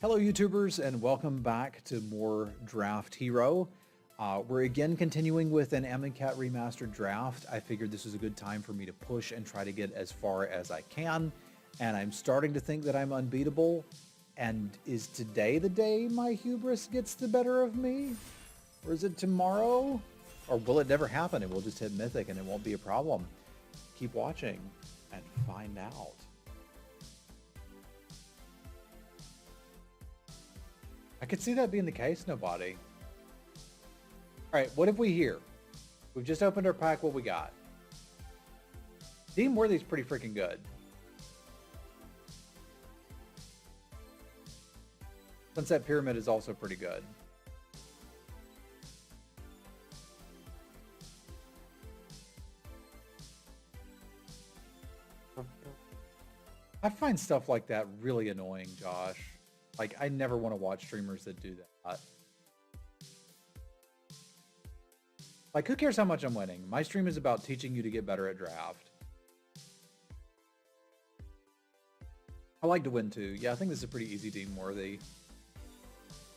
Hello YouTubers and welcome back to more DraftHero. We're again continuing with an Cat remastered draft. I figured this was a good time for me to push and try to get as far as I can. And I'm starting to think that I'm unbeatable. And is today the day my hubris gets the better of me? Or is it tomorrow? Or will it never happen and we'll just hit Mythic and it won't be a problem? Keep watching and find out. I could see that being the case, nobody. All right, what have we here? We've just opened our pack. What we got? Dean Worthy's pretty freaking good. Sunset Pyramid is also pretty good. I find stuff like that really annoying, Josh. Like, I never want to watch streamers that do that. Like, who cares how much I'm winning? My stream is about teaching you to get better at draft. I like to win too. Yeah, I think this is a pretty easy team worthy.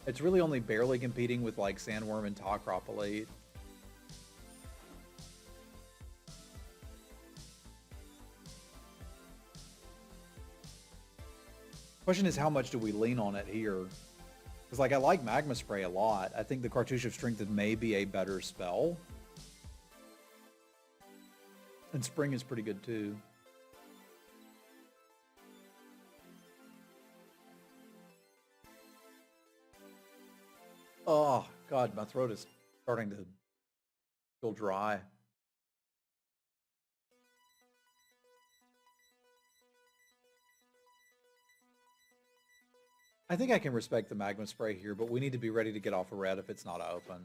It's really only barely competing with like Sandworm and Talkrop Elite. Question is, how much do we lean on it here? Because like, I like Magma Spray a lot. I think the Cartouche of Strength may be a better spell. And Spring is pretty good too. Oh God, my throat is starting to feel dry. I think I can respect the Magma Spray here, but we need to be ready to get off a red if it's not open.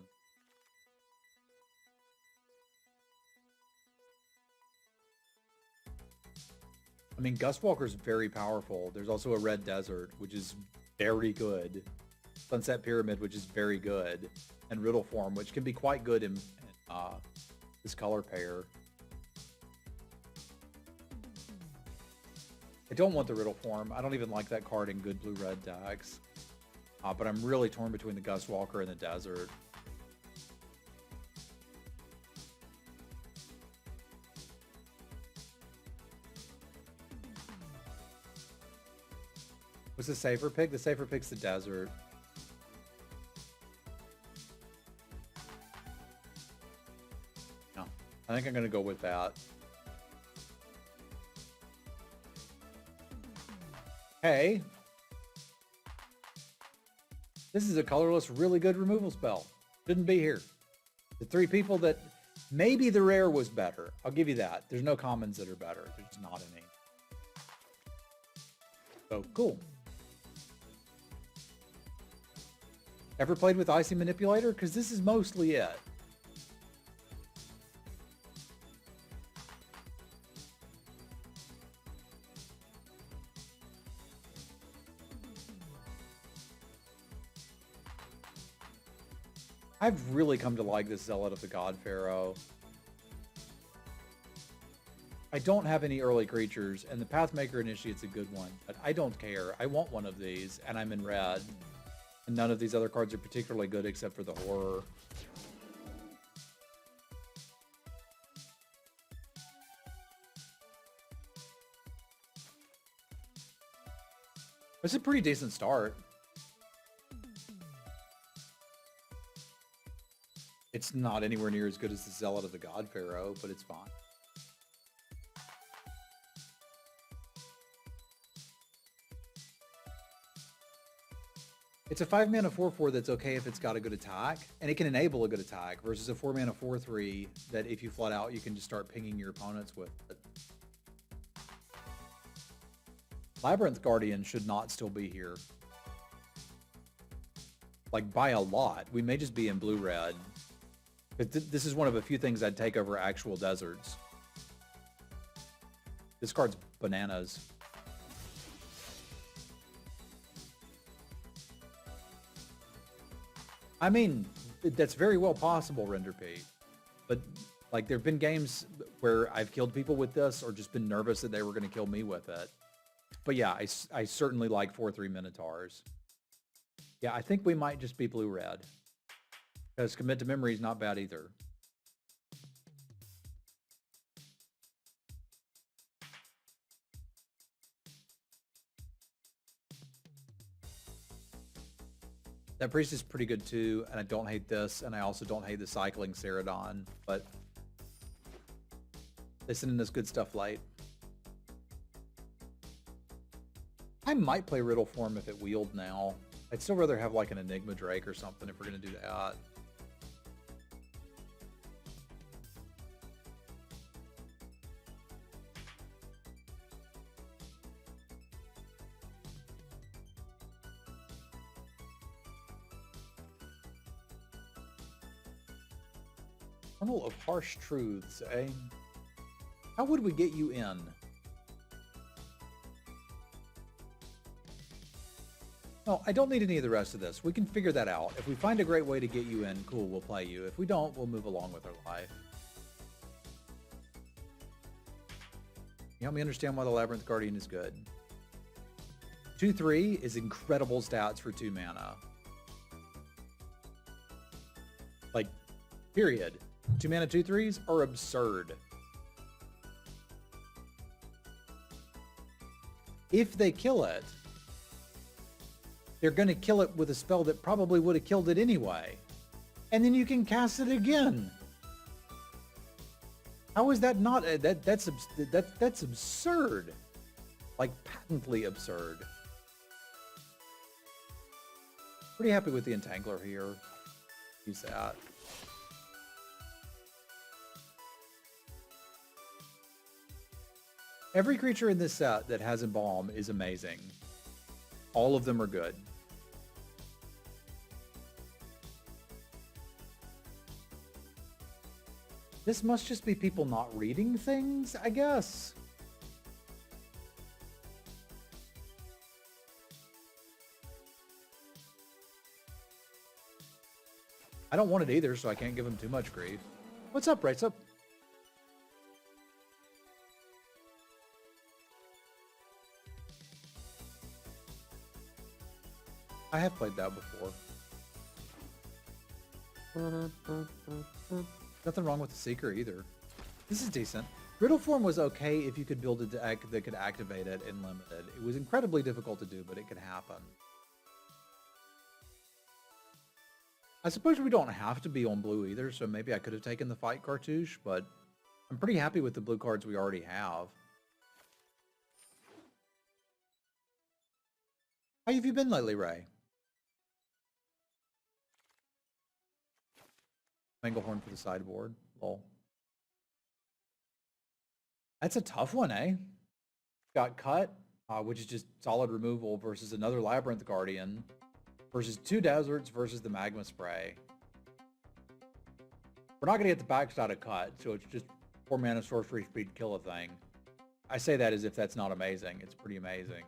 I mean, Gustwalker's very powerful. There's also a Red Desert, which is very good. Sunset Pyramid, which is very good. And Riddle Form, which can be quite good in this color pair. I don't want the Riddle Form. I don't even like that card in good blue-red decks. But I'm really torn between the Gustwalker and the Desert. What's the safer pick? The safer pick's the Desert. No, I think I'm going to go with that. Hey, this is a colorless, really good removal spell. Shouldn't be here. The three people that maybe the rare was better. I'll give you that. There's no commons that are better. There's not any. So cool. Ever played with Icy Manipulator? Because this is mostly it. I've really come to like this Zealot of the God Pharaoh. I don't have any early creatures, and the Pathmaker Initiate's a good one, but I don't care. I want one of these, and I'm in red. And none of these other cards are particularly good except for the Horror. It's a pretty decent start. It's not anywhere near as good as the Zealot of the God Pharaoh, but it's fine. It's a 5-mana 4/4 that's okay if it's got a good attack, and it can enable a good attack, versus a 4-mana 4/3 that if you flood out, you can just start pinging your opponents with it. Labyrinth Guardian should not still be here. Like, by a lot. We may just be in blue-red. This is one of a few things I'd take over actual deserts. This card's bananas. I mean, that's very well possible, RenderP. But, like, there have been games where I've killed people with this or just been nervous that they were going to kill me with it. But yeah, I certainly like 4/3 Minotaurs. Yeah, I think we might just be blue-red. Because commit to memory is not bad either. That priest is pretty good too, and I don't hate this, and I also don't hate the cycling Ceradon, but they send in this good stuff late. I might play Riddle Form if it wheeled now. I'd still rather have like an Enigma Drake or something if we're going to do that. Kernel of Harsh Truths, eh? How would we get you in? No, I don't need any of the rest of this. We can figure that out. If we find a great way to get you in, cool, we'll play you. If we don't, we'll move along with our life. You help me understand why the Labyrinth Guardian is good. 2/3 is incredible stats for 2 mana. Like, period. 2 mana 2/3s are absurd. If they kill it, they're going to kill it with a spell that probably would have killed it anyway. And then you can cast it again. How is that not that's absurd. Like patently absurd. Pretty happy with the Entangler here. Use that. Every creature in this set that has Embalm is amazing. All of them are good. This must just be people not reading things, I guess. I don't want it either, so I can't give him too much grief. What's up, Rights Up? I have played that before. Nothing wrong with the Seeker either. This is decent. Riddle Form was okay if you could build a deck that could activate it in Limited. It was incredibly difficult to do, but it could happen. I suppose we don't have to be on blue either, so maybe I could have taken the Fight Cartouche, but I'm pretty happy with the blue cards we already have. How have you been lately, Ray? Manglehorn for the sideboard. Lol. That's a tough one, eh? Got cut, which is just solid removal versus another Labyrinth Guardian versus 2 deserts versus the Magma Spray. We're not going to get the backside of cut, so it's just 4 mana sorcery speed kill a thing. I say that as if that's not amazing. It's pretty amazing.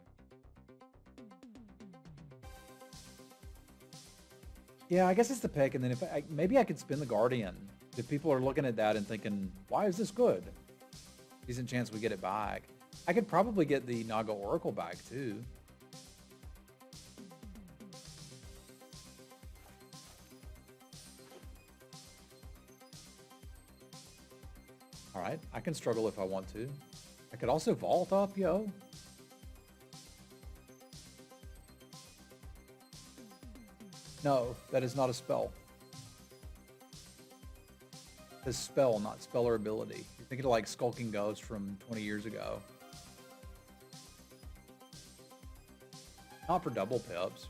Yeah, I guess it's the pick, and then if maybe I could spin the Guardian. If people are looking at that and thinking, why is this good? Decent chance we get it back. I could probably get the Naga Oracle back, too. Alright, I can struggle if I want to. I could also vault up, yo. No, that is not a spell. It's a spell, not spell or ability. You're thinking of like Skulking Ghost from 20 years ago. Not for double pips.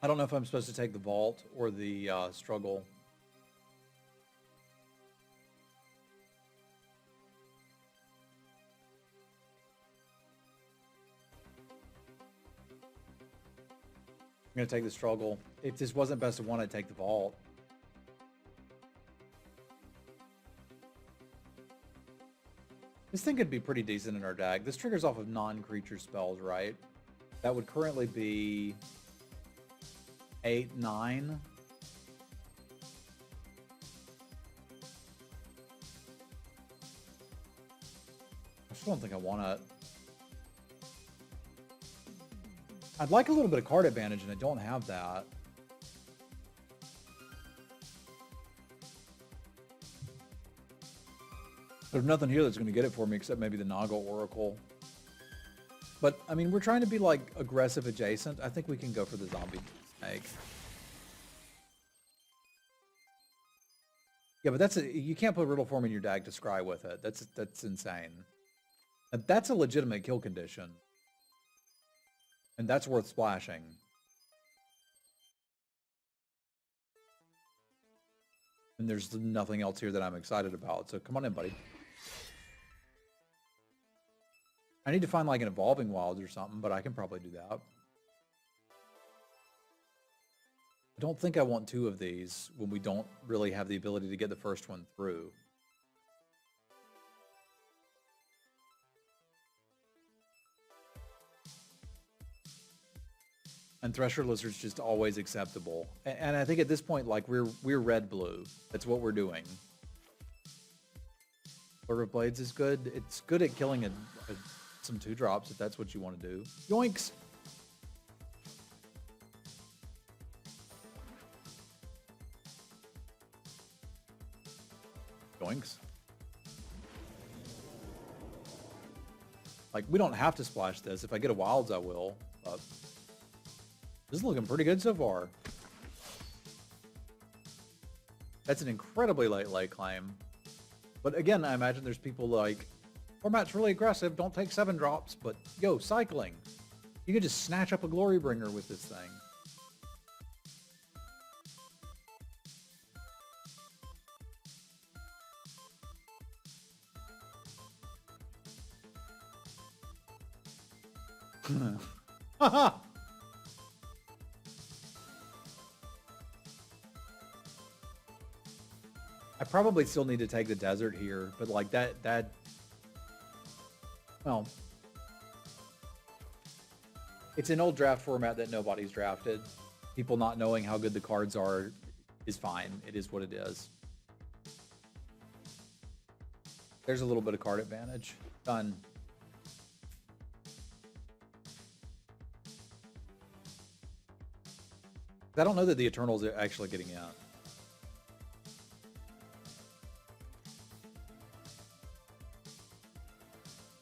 I don't know if I'm supposed to take the vault or the struggle. I'm going to take the struggle. If this wasn't best of one, I'd take the vault. This thing could be pretty decent in our deck. This triggers off of non-creature spells, right? That would currently be 8, 9. I don't think I want it. I'd like a little bit of card advantage, and I don't have that. There's nothing here that's going to get it for me except maybe the Noggle Oracle. But, I mean, we're trying to be, like, aggressive adjacent. I think we can go for the zombie snake. Yeah, but that's you can't put Riddle Form in your deck to scry with it. That's insane. And that's a legitimate kill condition. And that's worth splashing. And there's nothing else here that I'm excited about. So come on in, buddy. I need to find like an Evolving Wilds or something, but I can probably do that. I don't think I want two of these when we don't really have the ability to get the first one through. And Thresher Lizard's just always acceptable. And I think at this point, like, we're red-blue. That's what we're doing. Blur of Blades is good. It's good at killing some 2-drops if that's what you want to do. Yoinks! Yoinks. Like, we don't have to splash this. If I get a Wilds, I will. But this is looking pretty good so far. That's an incredibly late claim. But again, I imagine there's people like, format's really aggressive, don't take 7-drops, but yo, cycling. You can just snatch up a Glorybringer with this thing. Haha! I probably still need to take the desert here, but like that, well, it's an old draft format that nobody's drafted. People not knowing how good the cards are is fine. It is what it is. There's a little bit of card advantage. Done. I don't know that the Eternals are actually getting out.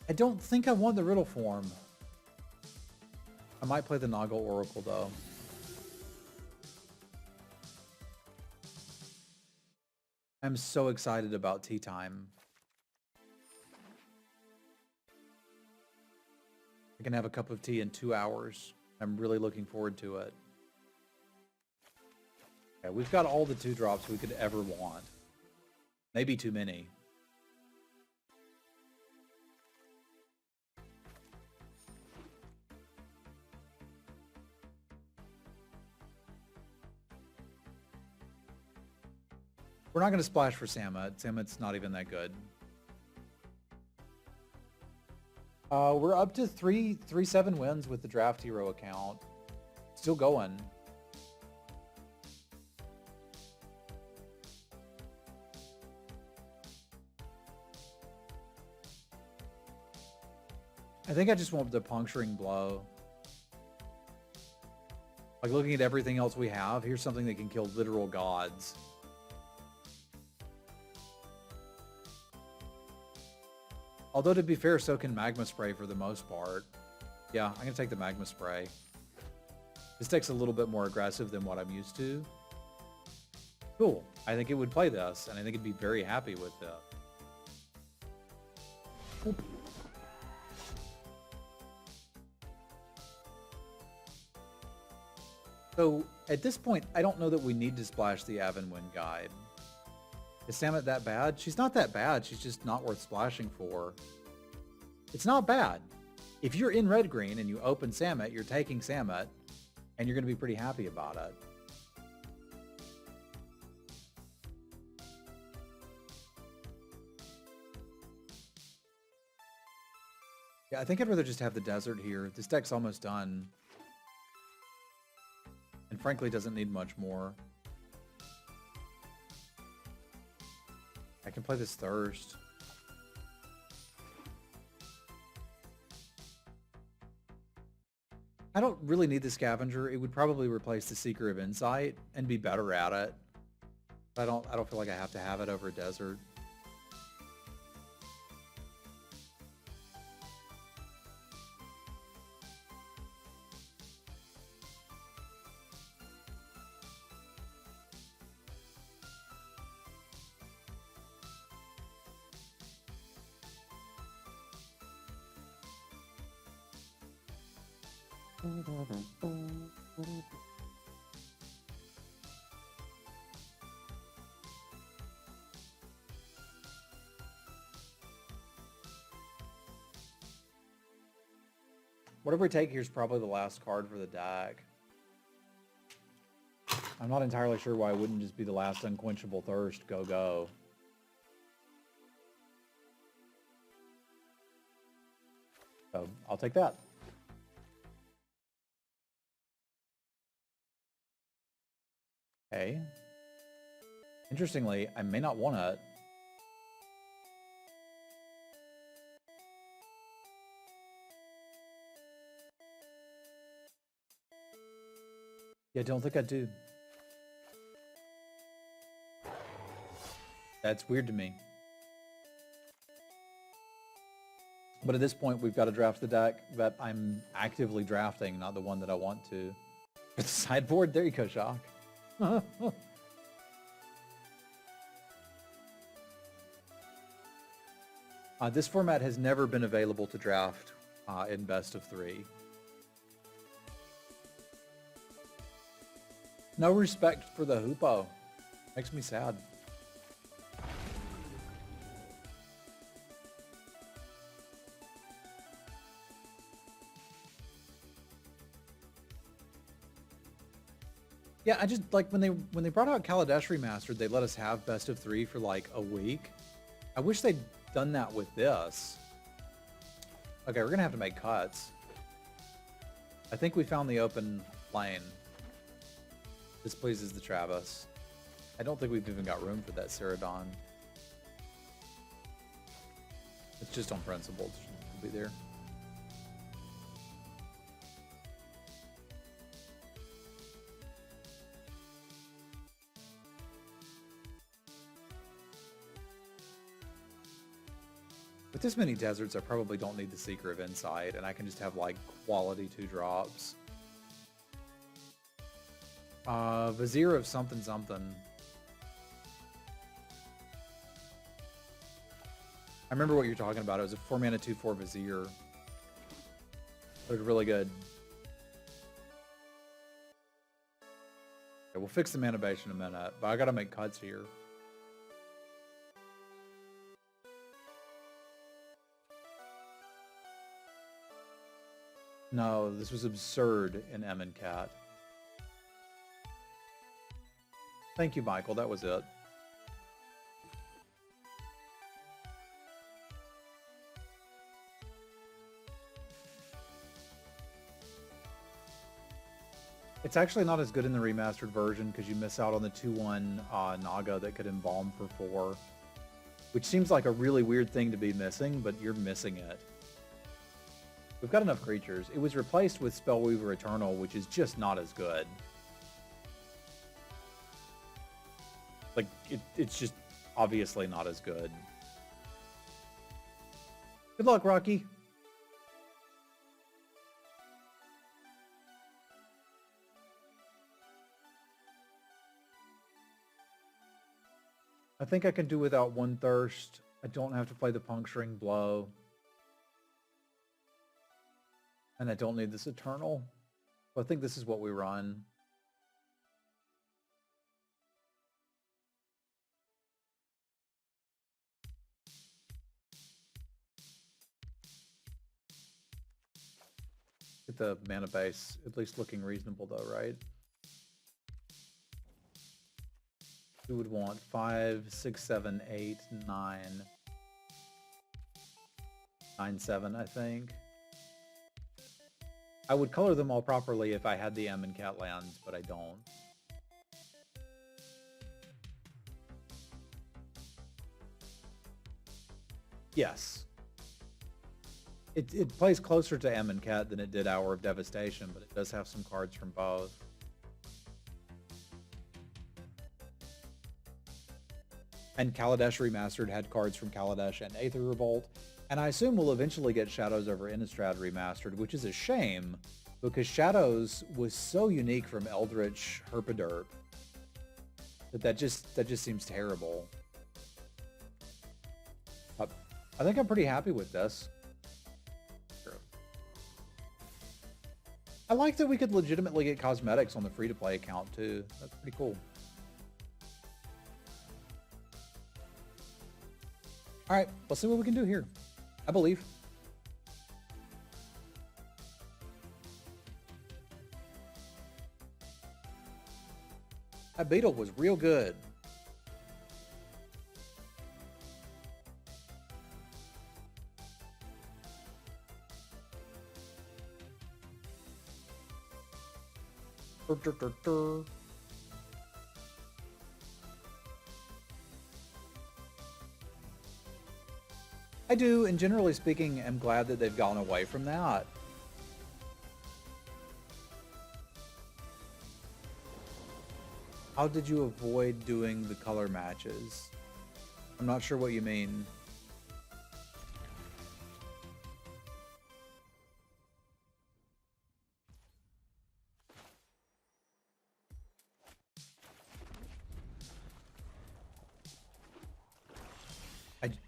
I don't think I want the Riddle Form. I might play the Noggle Oracle, though. I'm so excited about tea time. I can have a cup of tea in 2 hours. I'm really looking forward to it. Yeah, we've got all the 2-drops we could ever want. Maybe too many. We're not going to splash for Samet. Samet's not even that good. We're up to 3-7 wins with the DraftHero account. Still going. I think I just want the Puncturing Blow. Like, looking at everything else we have, here's something that can kill literal gods. Although, to be fair, so can Magma Spray for the most part. Yeah, I'm going to take the Magma Spray. This deck's a little bit more aggressive than what I'm used to. Cool. I think it would play this, and I think it'd be very happy with it. Oop. So, at this point, I don't know that we need to splash the Avenwind Guide. Is Samet that bad? She's not that bad. She's just not worth splashing for. It's not bad. If you're in red-green and you open Samet, you're taking Samet, and you're going to be pretty happy about it. Yeah, I think I'd rather just have the desert here. This deck's almost done. And frankly, doesn't need much more. I can play this Thirst. I don't really need the scavenger. It would probably replace the Seeker of Insight and be better at it. I don't feel like I have to have it over a desert. Whatever we take here is probably the last card for the deck. I'm not entirely sure why it wouldn't just be the last Unquenchable Thirst. Go, go. So I'll take that. Okay. Interestingly, I may not want it. Yeah, don't think I do. That's weird to me. But at this point, we've got to draft the deck that I'm actively drafting, not the one that I want to. It's sideboard. There you go, Shock. This format has never been available to draft in best of 3. No respect for the Hoopo. Makes me sad. Yeah, I just like when they brought out Kaladesh Remastered, they let us have best of 3 for like a week. I wish they'd done that with this. Okay, we're gonna have to make cuts. I think we found the open lane. This pleases the Travis. I don't think we've even got room for that Ceradon. It's just on principle to be there. With this many deserts, I probably don't need the Seeker of Insight, and I can just have, like, quality 2-drops. Vizier of something something. I remember what you're talking about. It was a 4-mana 2/4 Vizier. It was really good. Okay, we'll fix the mana base in a minute, but I gotta make cuts here. No, this was absurd in M and Cat. Thank you, Michael. That was it. It's actually not as good in the remastered version because you miss out on the 2/1 Naga that could embalm for 4. Which seems like a really weird thing to be missing, but you're missing it. We've got enough creatures. It was replaced with Spellweaver Eternal, which is just not as good. Like, it's just obviously not as good. Good luck, Rocky. I think I can do without 1 Thirst. I don't have to play the Puncturing Blow. And I don't need this Eternal. So I think this is what we run. Get the mana base at least looking reasonable though, right? We would want 5, 6, 7, 8, 9, 9, 7, I think. I would color them all properly if I had the M and Cat lands, but I don't. Yes. It plays closer to Amonkhet than it did Hour of Devastation, but it does have some cards from both. And Kaladesh Remastered had cards from Kaladesh and Aether Revolt, and I assume we'll eventually get Shadows over Innistrad Remastered, which is a shame, because Shadows was so unique from Eldritch Herpaderp that just seems terrible. I think I'm pretty happy with this. I like that we could legitimately get cosmetics on the free-to-play account too. That's pretty cool. All right, let's see what we can do here. I believe. That beetle was real good. I do, and generally speaking, am glad that they've gone away from that. How did you avoid doing the color matches? I'm not sure what you mean.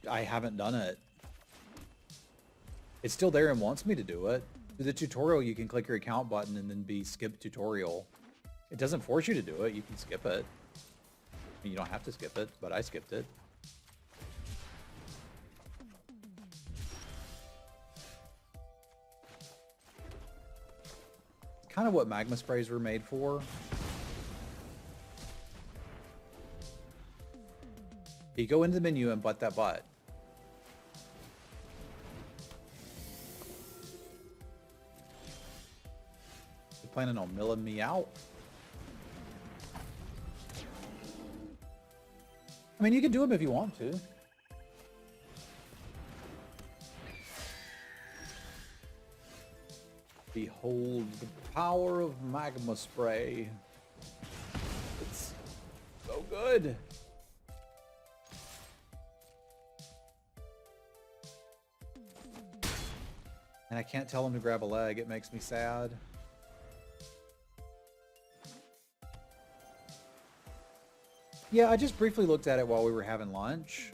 I haven't done it. It's still there and wants me to do it. Through the tutorial, you can click your account button and then be skip tutorial. It doesn't force you to do it. You can skip it. You don't have to skip it, but I skipped it. It's kind of what magma sprays were made for. You go into the menu and butt that butt. You planning on milling me out? I mean, you can do them if you want to. Behold the power of magma spray. It's so good. And I can't tell him to grab a leg. It makes me sad. Yeah, I just briefly looked at it while we were having lunch.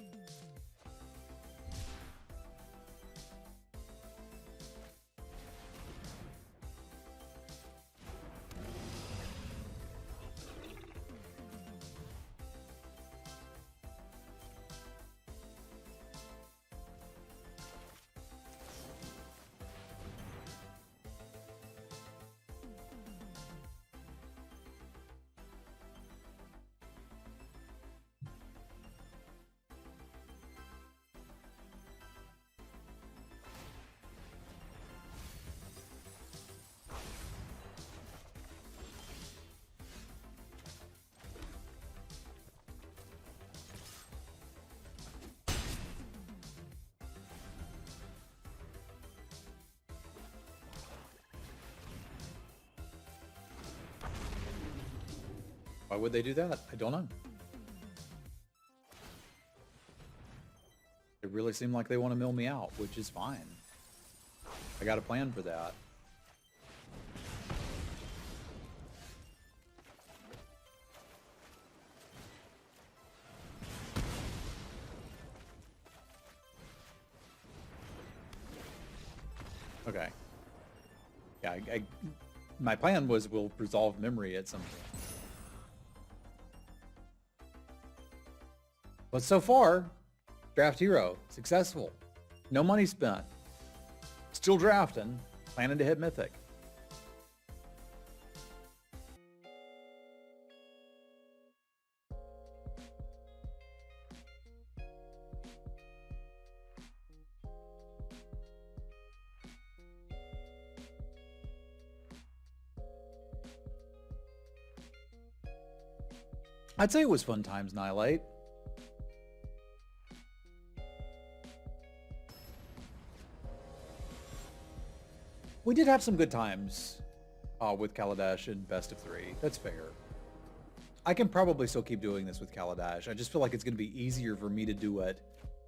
Why would they do that? I don't know. It really seemed like they want to mill me out, which is fine. I got a plan for that. Okay. Yeah, my plan was we'll resolve memory at some point. But so far, DraftHero, successful. No money spent. Still drafting, planning to hit Mythic. I'd say it was fun times, Nihilate. We did have some good times with Kaladesh in best of 3. That's fair. I can probably still keep doing this with Kaladesh. I just feel like it's going to be easier for me to do it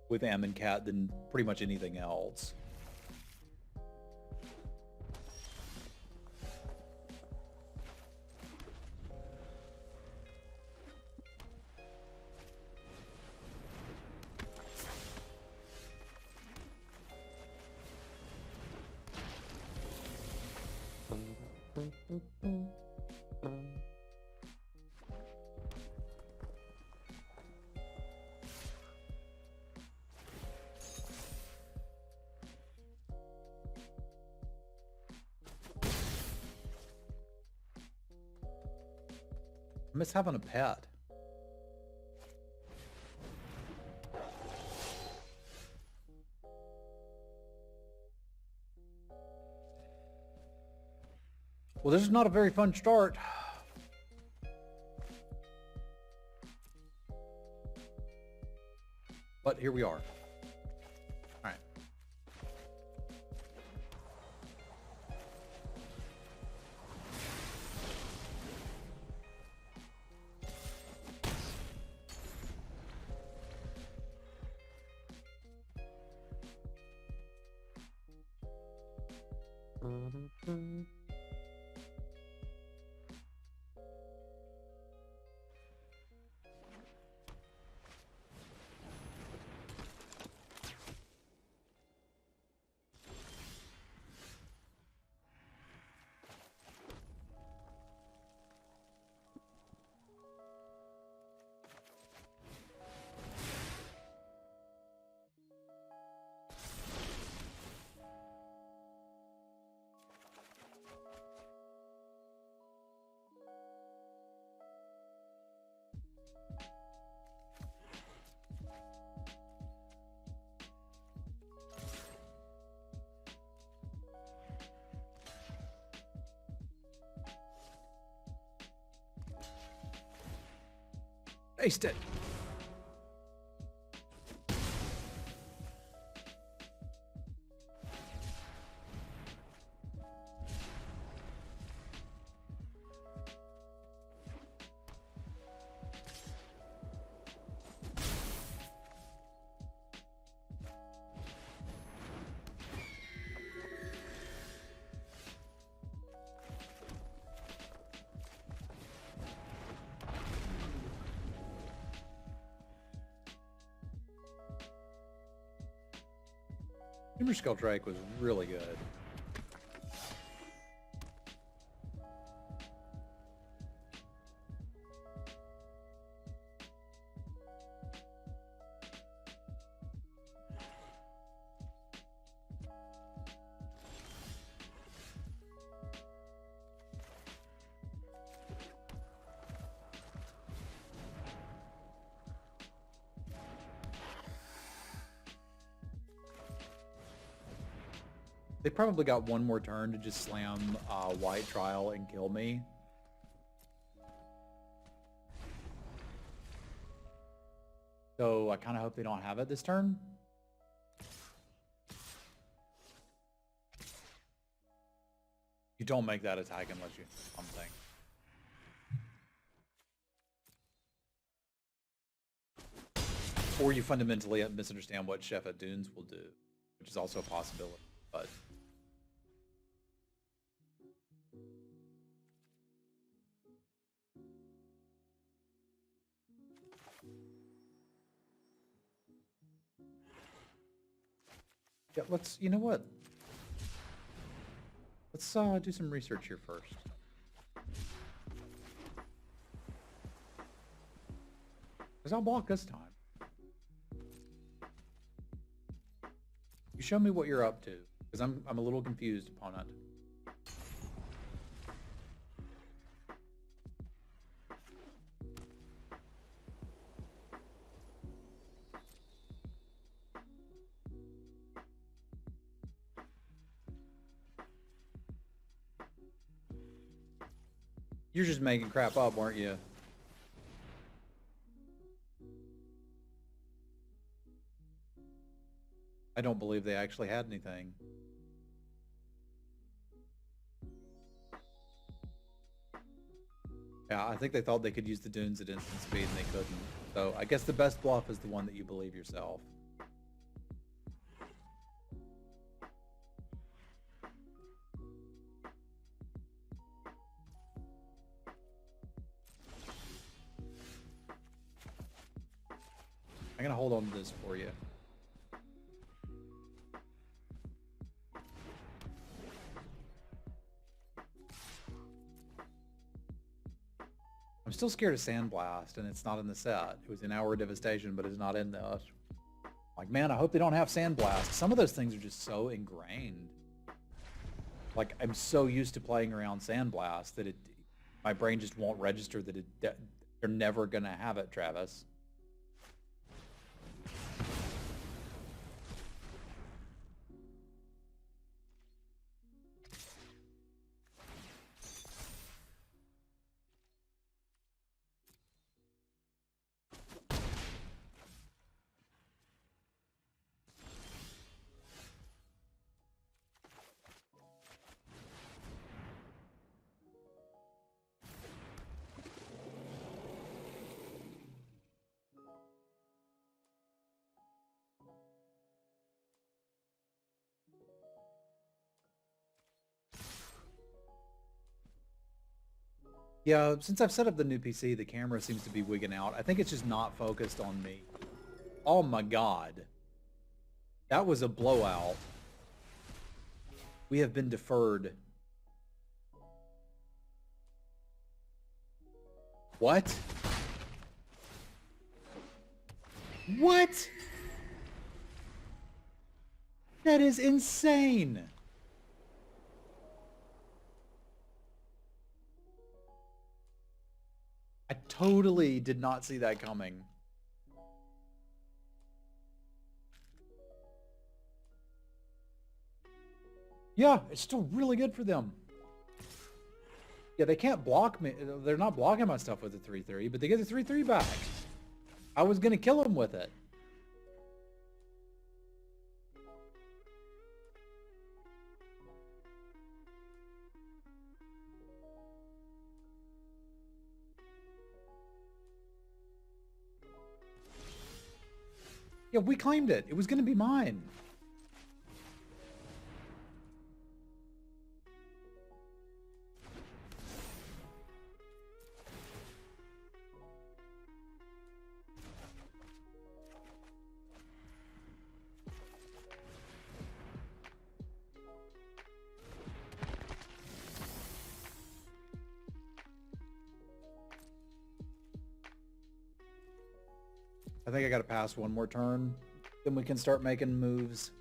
with Amonkhet than pretty much anything else. I miss having a pet. Well, this is not a very fun start. But here we are. All right. Taste it. Timber Skull Drake was really good. They probably got one more turn to just slam White Trial and kill me. So I kind of hope they don't have it this turn. You don't make that attack unless you something. Or you fundamentally misunderstand what Chef at Dunes will do, which is also a possibility. But yeah, let's, you know what? Let's do some research here first. Because I'll block this time. You show me what you're up to, because I'm a little confused, opponent. You're just making crap up, weren't you? I don't believe they actually had anything. Yeah, I think they thought they could use the dunes at instant speed and they couldn't. So I guess the best bluff is the one that you believe yourself. I'm gonna hold on to this for you. I'm still scared of Sandblast, and it's not in the set. It was in Hour of Devastation, but it's not in this. Like, man, I hope they don't have Sandblast. Some of those things are just so ingrained. Like, I'm so used to playing around Sandblast that my brain just won't register that they're never gonna have it, Travis. Yeah, since I've set up the new PC, the camera seems to be wigging out. I think it's just not focused on me. Oh my god. That was a blowout. We have been deferred. What? What? That is insane. I totally did not see that coming. Yeah, it's still really good for them. Yeah, they can't block me. They're not blocking my stuff with the 3-3, but they get the 3-3 back. I was going to kill them with it. Yeah, we claimed it. It was going to be mine. I think I got to pass one more turn. Then we can start making moves.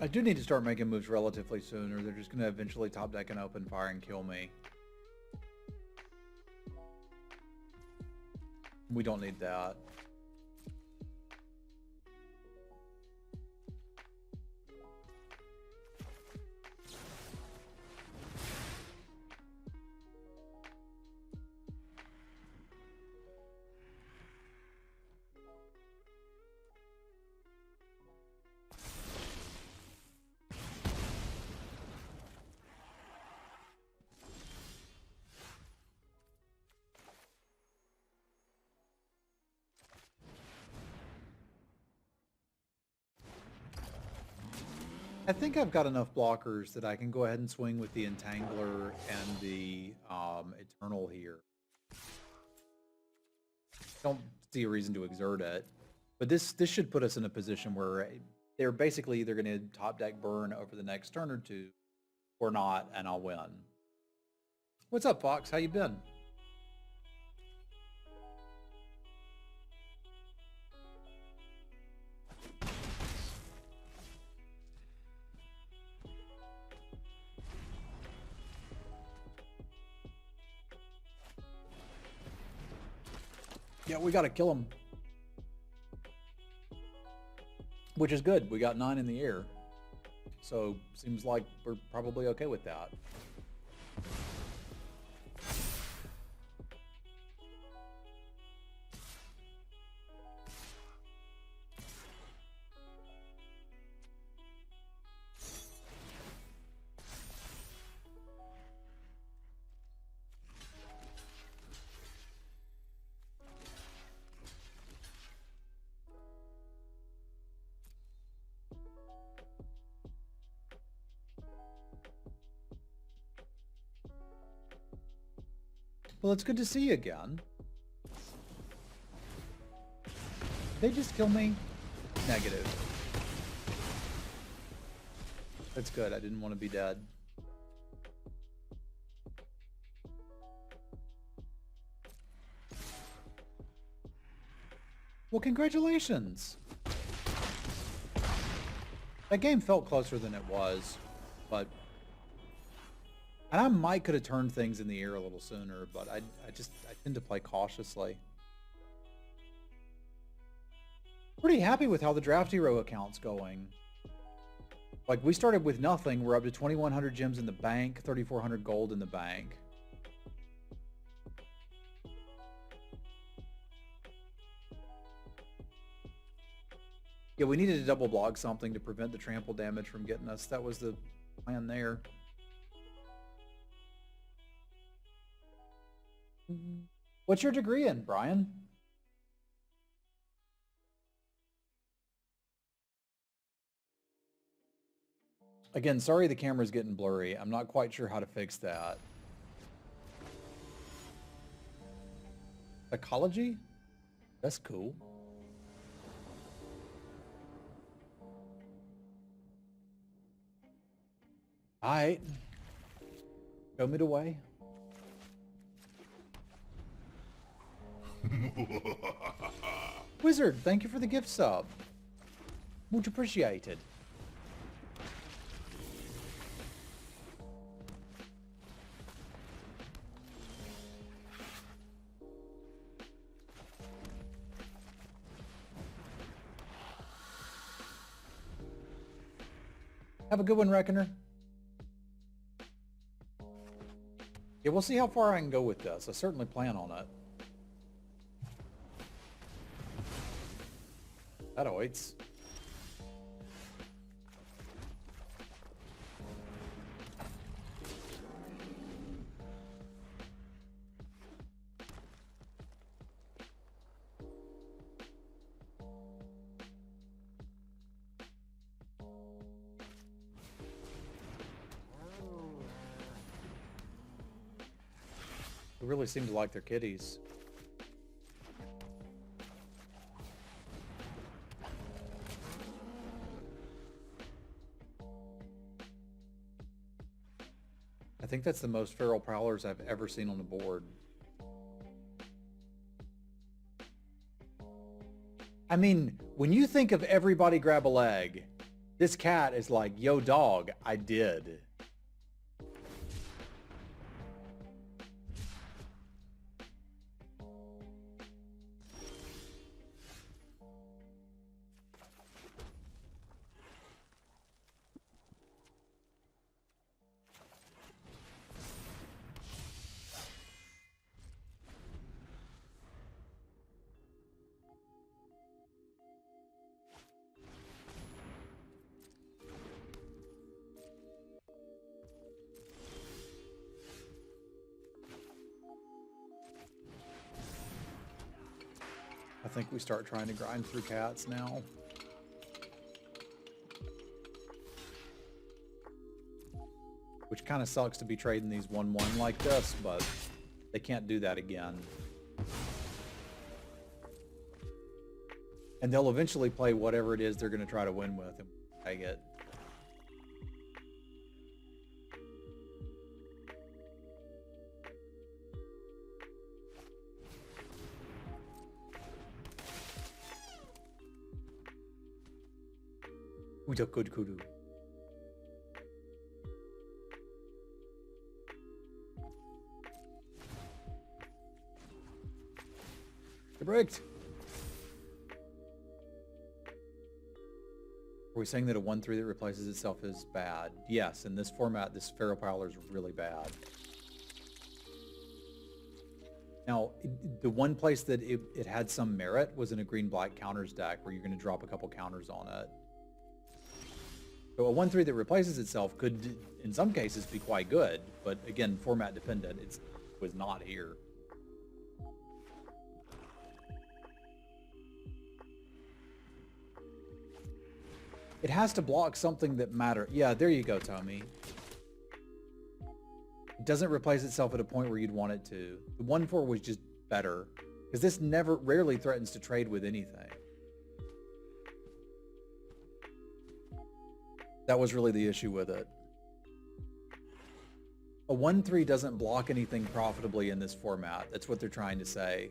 I do need to start making moves relatively soon, or they're just going to eventually top deck and open fire and kill me. We don't need that. I think I've got enough blockers that I can go ahead and swing with the Entangler and the Eternal here. Don't see a reason to exert it. But this should put us in a position where they're basically either going to top deck burn over the next turn or two, or not, and I'll win. What's up, Fox? How you been? Yeah, we gotta kill him. which is good. We got 9 in the air. So seems like we're probably okay with that. Well, it's good to see you again. They just kill me? Negative. That's good. I didn't want to be dead. Well, congratulations. That game felt closer than it was, but... And I might could have turned things in the air a little sooner, but I tend to play cautiously. Pretty happy with how the DraftHero account's going. Like, we started with nothing. We're up to 2,100 gems in the bank, 3,400 gold in the bank. Yeah, we needed to double block something to prevent the trample damage from getting us. That was the plan there. What's your degree in, Brian? Again, sorry the camera's getting blurry. I'm not quite sure how to fix that. Psychology? That's cool. Alright. Show me the way. Wizard, thank you for the gift sub. Much appreciated. Have a good one, Reckoner. Yeah, we'll see how far I can go with this. I certainly plan on it. That awaits. They really seem to like their kitties. I think that's the most feral prowlers I've ever seen on the board. I mean, when you think of everybody grab a leg, this cat is like, yo dog, I did. I think we start trying to grind through cats now. Which kind of sucks to be trading these 1-1 like this, but they can't do that again. And they'll eventually play whatever it is they're going to try to win with and take it. Kudu. Get bricked. we saying that a 1/3 that replaces itself is bad? Yes, in this format, this Feral Prowler is really bad. Now, the one place that it had some merit was in a green-black counters deck where you're going to drop a couple counters on it. So a 1/3 that replaces itself could, in some cases, be quite good, but again, format dependent. It was not here. It has to block something that matters. Yeah, there you go, Tommy. It doesn't replace itself at a point where you'd want it to. The 1/4 was just better, because this rarely threatens to trade with anything. That was really the issue with it. A 1/3 doesn't block anything profitably in this format. That's what they're trying to say.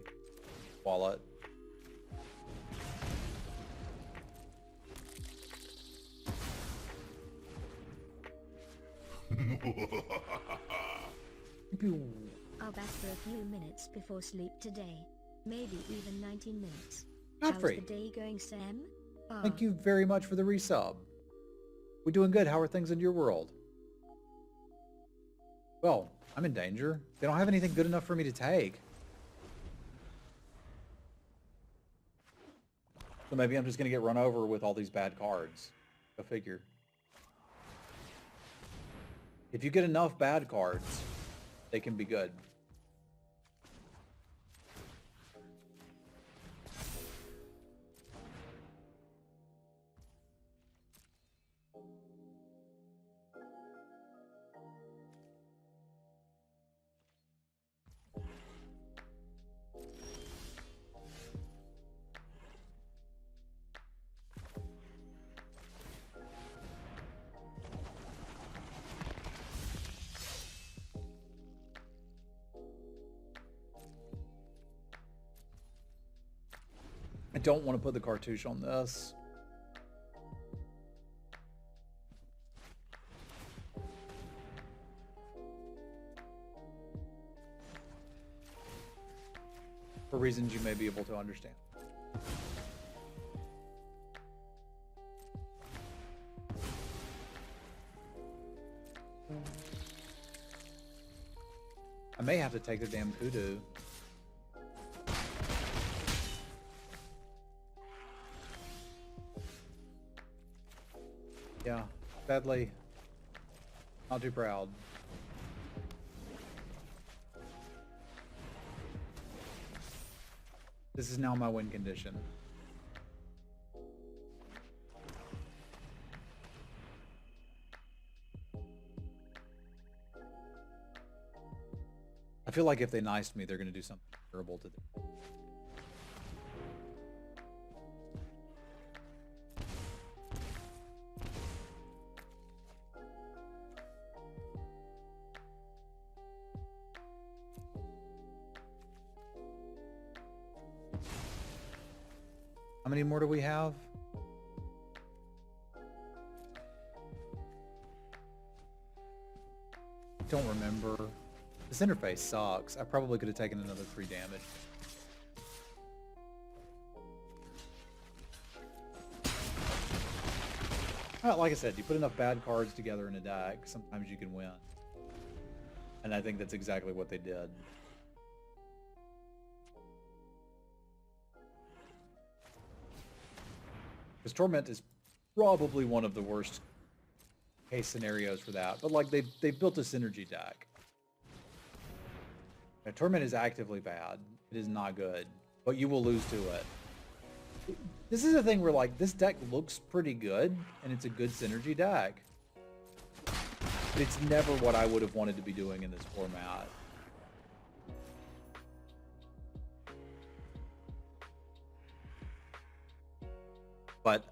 Wallet. I'll bat for a few minutes before sleep today. Maybe even 19 minutes. Godfrey. How's the day going, Sam? Thank you very much for the resub. We're doing good. How are things in your world? Well, I'm in danger. They don't have anything good enough for me to take. So maybe I'm just going to get run over with all these bad cards. Go figure. If you get enough bad cards, they can be good. I don't want to put the cartouche on this. For reasons you may be able to understand. I may have to take the damn kudu. Yeah, sadly, not too proud. This is now my win condition. I feel like if they niced me, they're going to do something terrible to them. How many more do we have? Don't remember. This interface sucks. I probably could have taken another 3 damage. Like I said, you put enough bad cards together in a deck, sometimes you can win. And I think that's exactly what they did. Because Torment is probably one of the worst case scenarios for that. But like they've built a synergy deck. Now, Torment is actively bad. It is not good. But you will lose to it. This is a thing where like this deck looks pretty good and it's a good synergy deck. But it's never what I would have wanted to be doing in this format. But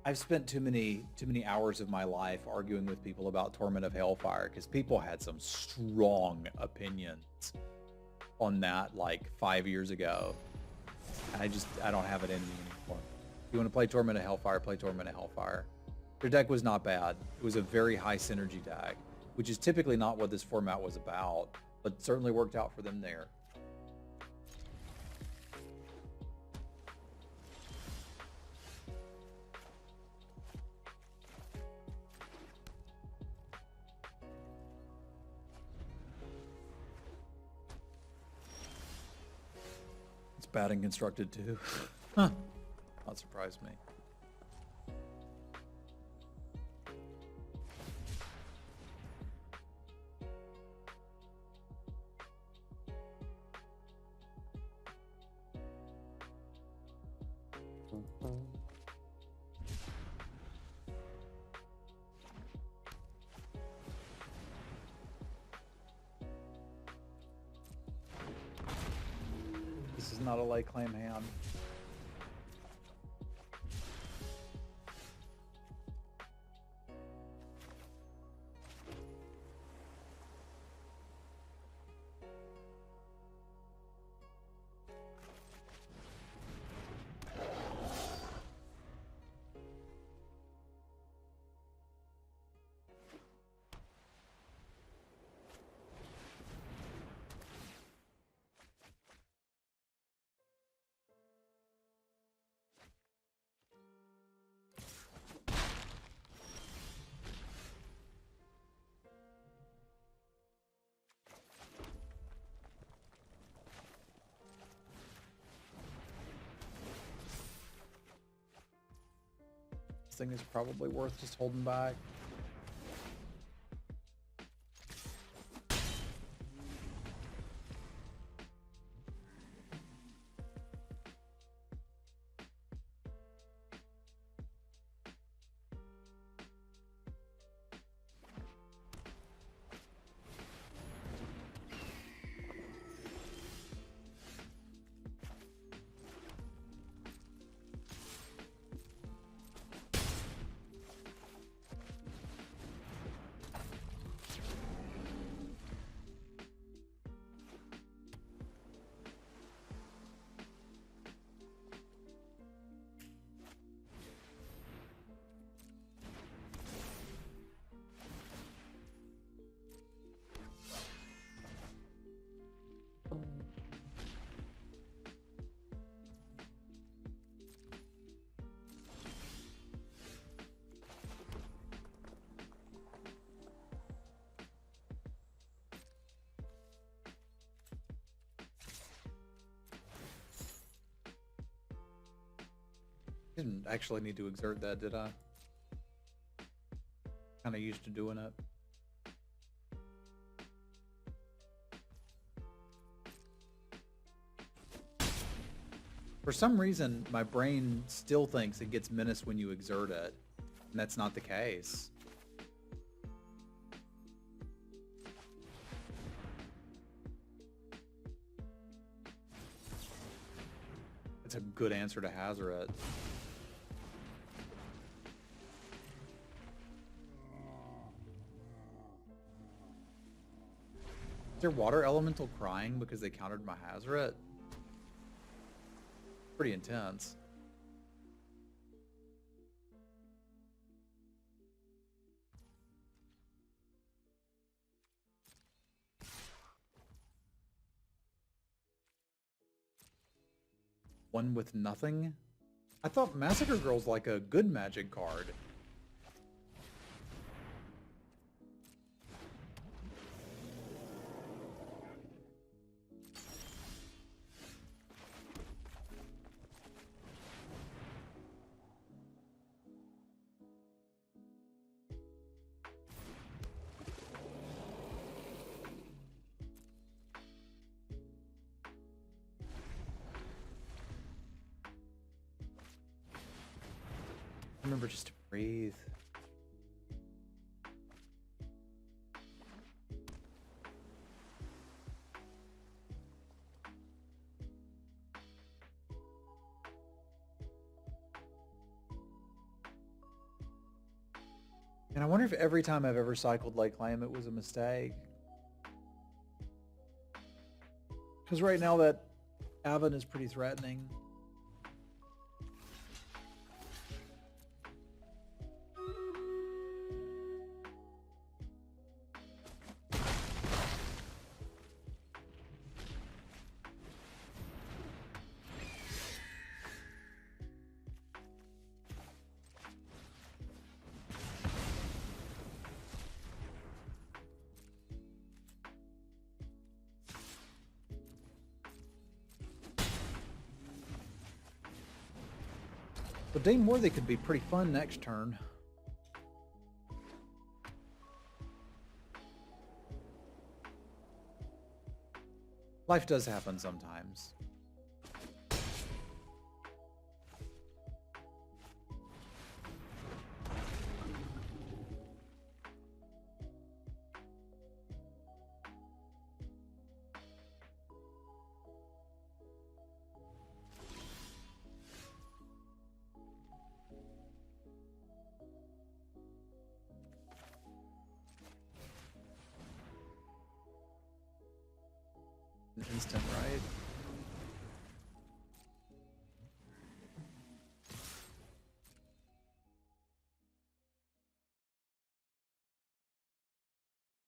I've spent too many hours of my life arguing with people about Torment of Hellfire because people had some strong opinions on that like 5 years ago. And I don't have it in me anymore. If you want to play Torment of Hellfire, play Torment of Hellfire. Their deck was not bad. It was a very high synergy deck, which is typically not what this format was about, but certainly worked out for them there. bad and constructed too. Huh. Not surprised me. This is not a light claim hand. Thing is probably worth just holding back. Didn't actually need to exert that, did I? Kind of used to doing it. For some reason, my brain still thinks it gets menaced when you exert it, and that's not the case. It's a good answer to Hazoret. Is there water elemental crying because they countered my Hazoret? Pretty intense. One with nothing? I thought Massacre Girl's like a good magic card. Remember just to breathe. And I wonder if every time I've ever cycled Light Clam it was a mistake. Because right now that Avon is pretty threatening. So Dame Worthy could be pretty fun next turn. Life does happen sometimes. An instant, right?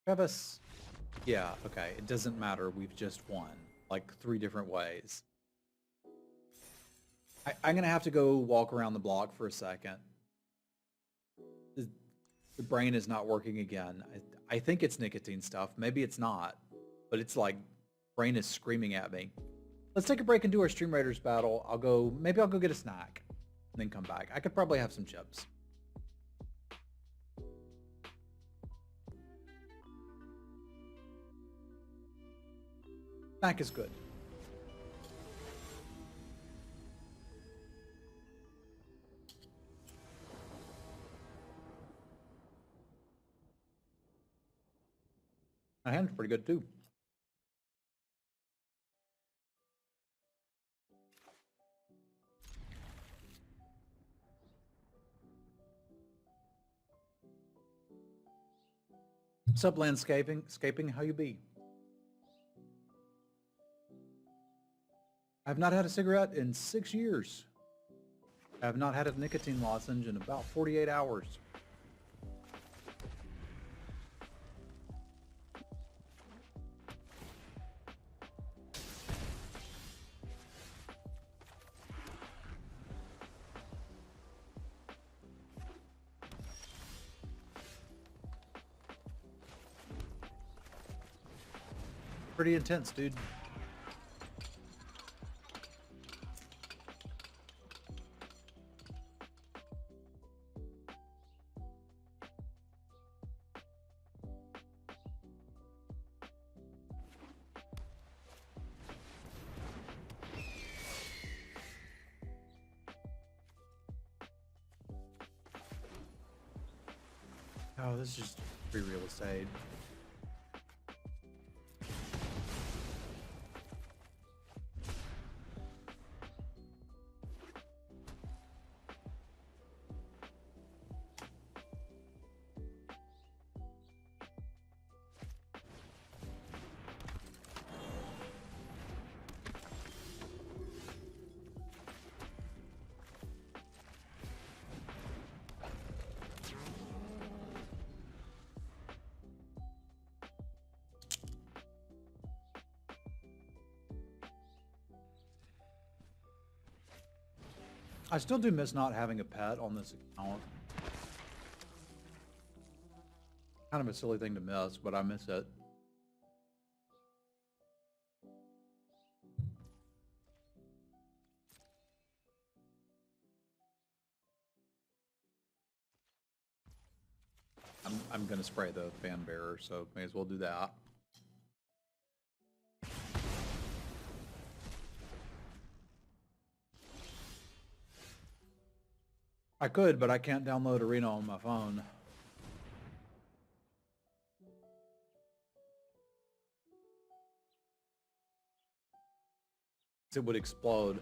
Travis. Yeah, okay. It doesn't matter. We've just won. Like 3 different ways. I'm going to have to go walk around the block for a second. The brain is not working again. I think it's nicotine stuff. Maybe it's not. But it's like, brain is screaming at me. Let's take a break and do our Stream Raiders battle. Maybe I'll go get a snack and then come back. I could probably have some chips. Snack is good. My hand's pretty good too. What's up, landscaping? How you be? I've not had a cigarette in 6 years. I have not had a nicotine lozenge in about 48 hours. Pretty intense, dude. Oh, this is just free real estate. I still do miss not having a pet on this account. Kind of a silly thing to miss, but I miss it. I'm gonna spray the fan bearer, so may as well do that. I could, but I can't download Arena on my phone. It would explode.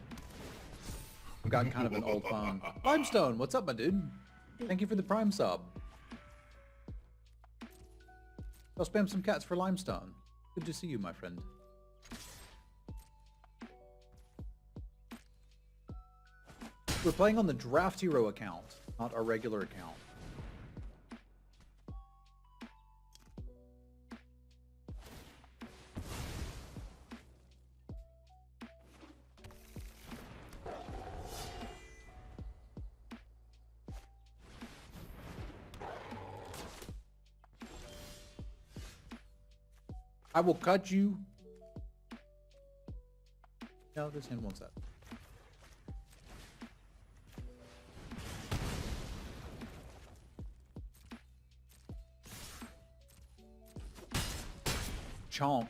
I've got kind of an old phone. Limestone, what's up, my dude? Thank you for the Prime sub. I'll spam some cats for Limestone. Good to see you, my friend. We're playing on the DraftHero account, not our regular account. I will cut you. No, this hand wants that. chonk.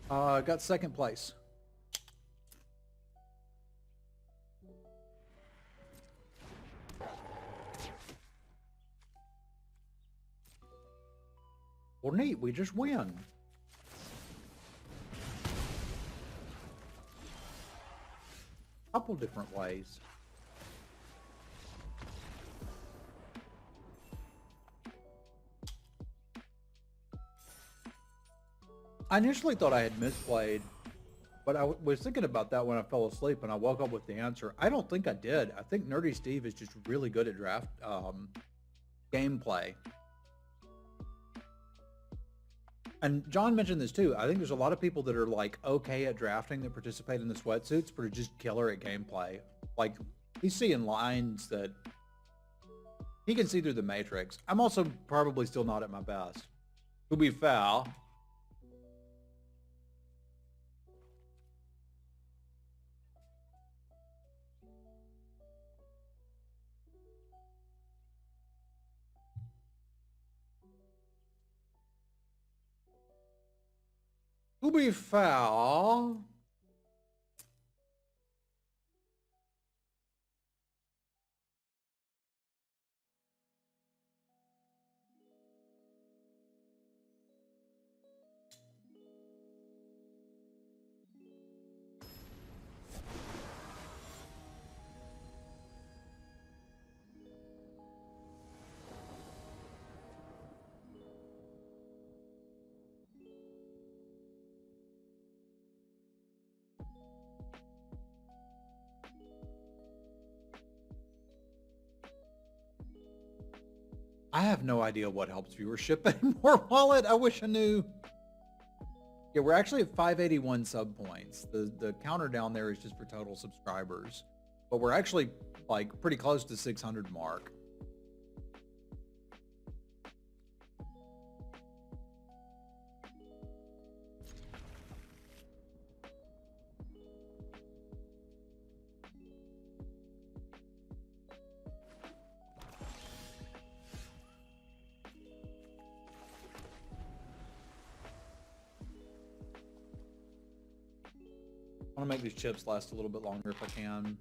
Got second place. Well, neat. We just win. Couple different ways. I initially thought I had misplayed, but I was thinking about that when I fell asleep and I woke up with the answer. I don't think I did. I think Nerdy Steve is just really good at draft gameplay. And John mentioned this too. I think there's a lot of people that are like okay at drafting that participate in the sweatsuits, but are just killer at gameplay. Like he's seeing lines that he can see through the matrix. I'm also probably still not at my best. To be fair. To be fair. I have no idea what helps viewership anymore, Wallet. I wish I knew. Yeah, we're actually at 581 sub points. The counter down there is just for total subscribers. But we're actually like pretty close to 600 mark. I want to make these chips last a little bit longer if I can.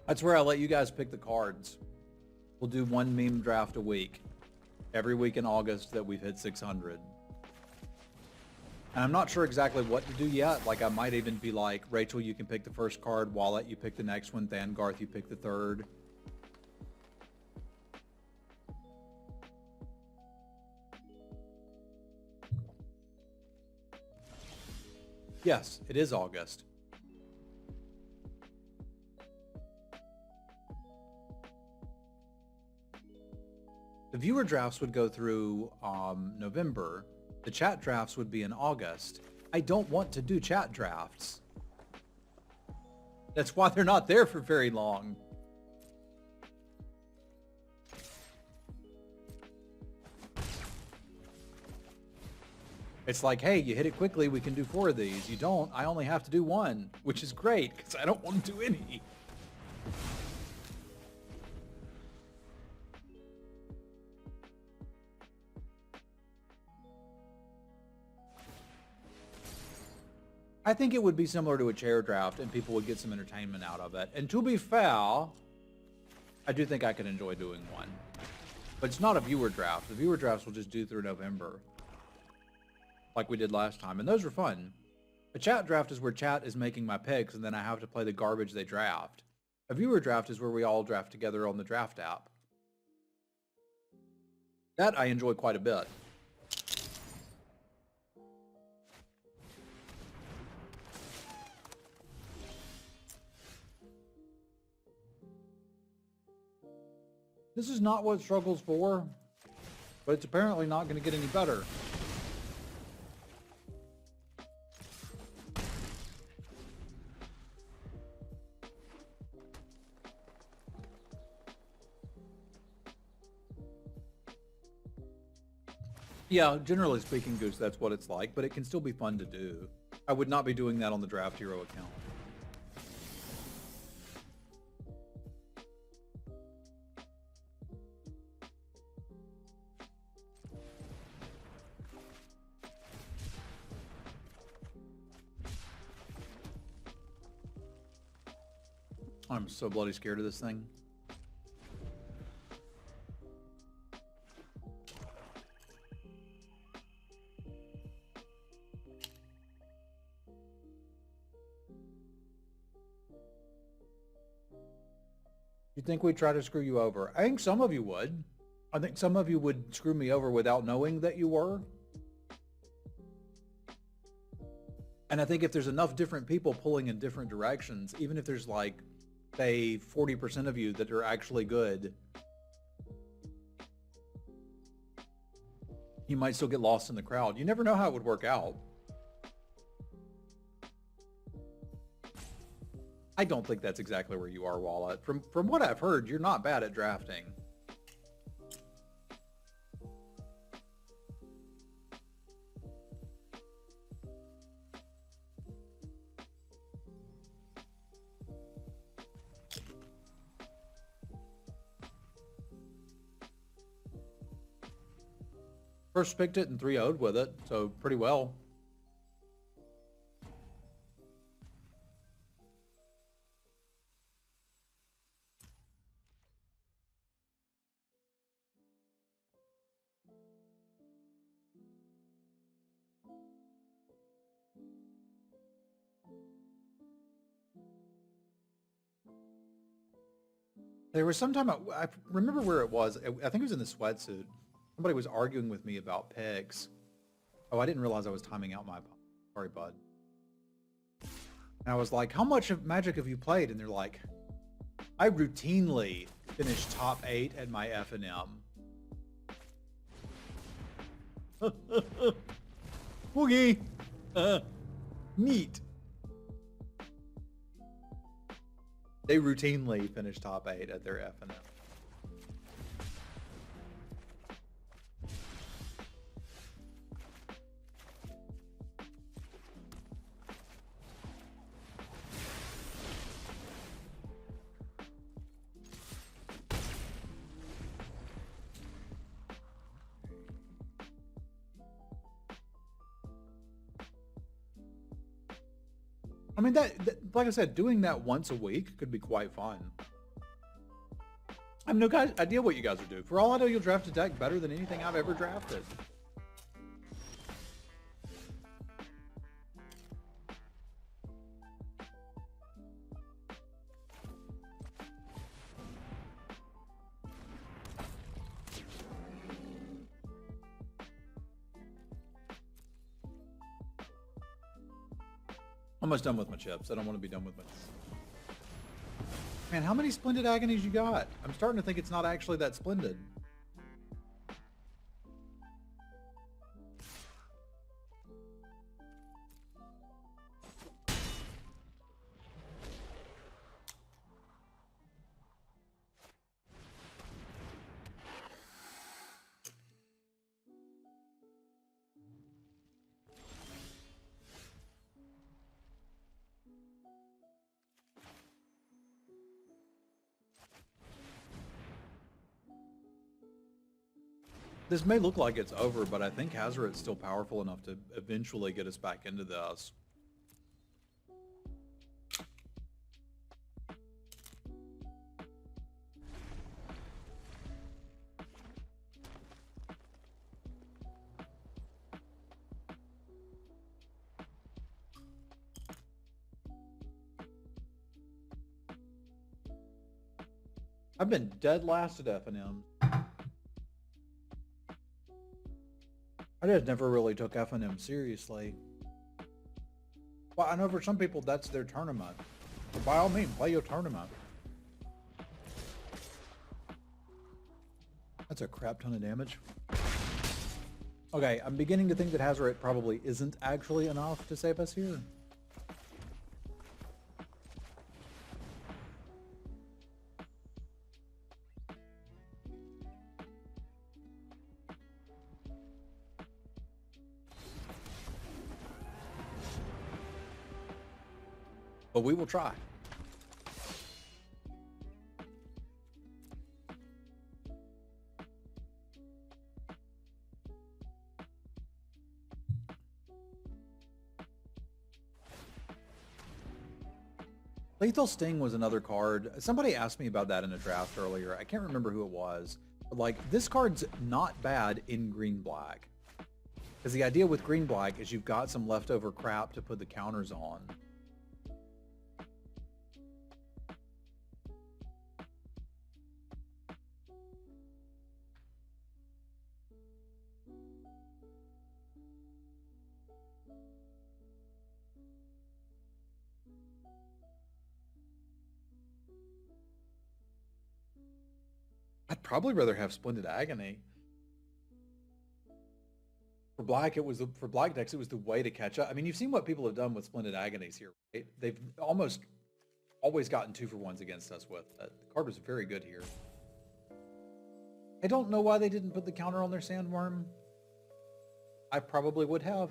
That's where I let you guys pick the cards. We'll do one meme draft a week. Every week in August that we've hit 600. And I'm not sure exactly what to do yet. Like I might even be like, Rachel, you can pick the first card. Wallet, you pick the next one. Garth, you pick the third. Yes, it is August. The viewer drafts would go through November. The chat drafts would be in August. I don't want to do chat drafts. That's why they're not there for very long. It's like, hey, you hit it quickly, we can do 4 of these. You don't, I only have to do 1, which is great because I don't want to do any. I think it would be similar to a chair draft and people would get some entertainment out of it. And to be fair, I do think I could enjoy doing one. But it's not a viewer draft. The viewer drafts will just do through November. Like we did last time, and those were fun. A chat draft is where chat is making my picks, and then I have to play the garbage they draft. A viewer draft is where we all draft together on the draft app. That I enjoy quite a bit. This is not what Struggle's for, but it's apparently not going to get any better. Yeah, generally speaking, Goose, that's what it's like, but it can still be fun to do. I would not be doing that on the DraftHero account. I'm so bloody scared of this thing. You think we'd try to screw you over? I think some of you would. I think some of you would screw me over without knowing that you were. And I think if there's enough different people pulling in different directions, even if there's like, say, 40% of you that are actually good, you might still get lost in the crowd. You never know how it would work out. I don't think that's exactly where you are, Wallet. From what I've heard, you're not bad at drafting. First picked it and 3-0'd with it, so pretty well. There was some time, I remember where it was. I think it was in the sweatsuit. Somebody was arguing with me about picks. Oh, I didn't realize I was timing out my... Sorry, bud. And I was like, how much of Magic have you played? And they're like, I routinely finish top 8 at my F&M. Boogie! Neat. They routinely finish top 8 at their F&M. I mean, that, like I said, doing that once a week could be quite fun. I have no idea what you guys are doing. For all I know, you'll draft a deck better than anything I've ever drafted. Almost done with my chips. I don't want to be done with my... Man, how many Splendid Agonies you got? I'm starting to think it's not actually that splendid. This may look like it's over, but I think Hazoret's still powerful enough to eventually get us back into this. I've been dead last at F&M. I just never really took F&M seriously. Well, I know for some people that's their tournament. But by all means, play your tournament. That's a crap ton of damage. Okay, I'm beginning to think that Hazoret probably isn't actually enough to save us here. But we will try. Lethal Sting was another card. Somebody asked me about that in a draft earlier. I can't remember who it was. But like, this card's not bad in green-black. Because the idea with green-black is you've got some leftover crap to put the counters on. I'd probably rather have Splendid Agony. For black, for black decks, it was the way to catch up. I mean, you've seen what people have done with Splendid Agonies here, right? They've almost always gotten 2-for-1s against us with it. The card was very good here. I don't know why they didn't put the counter on their Sandworm. I probably would have.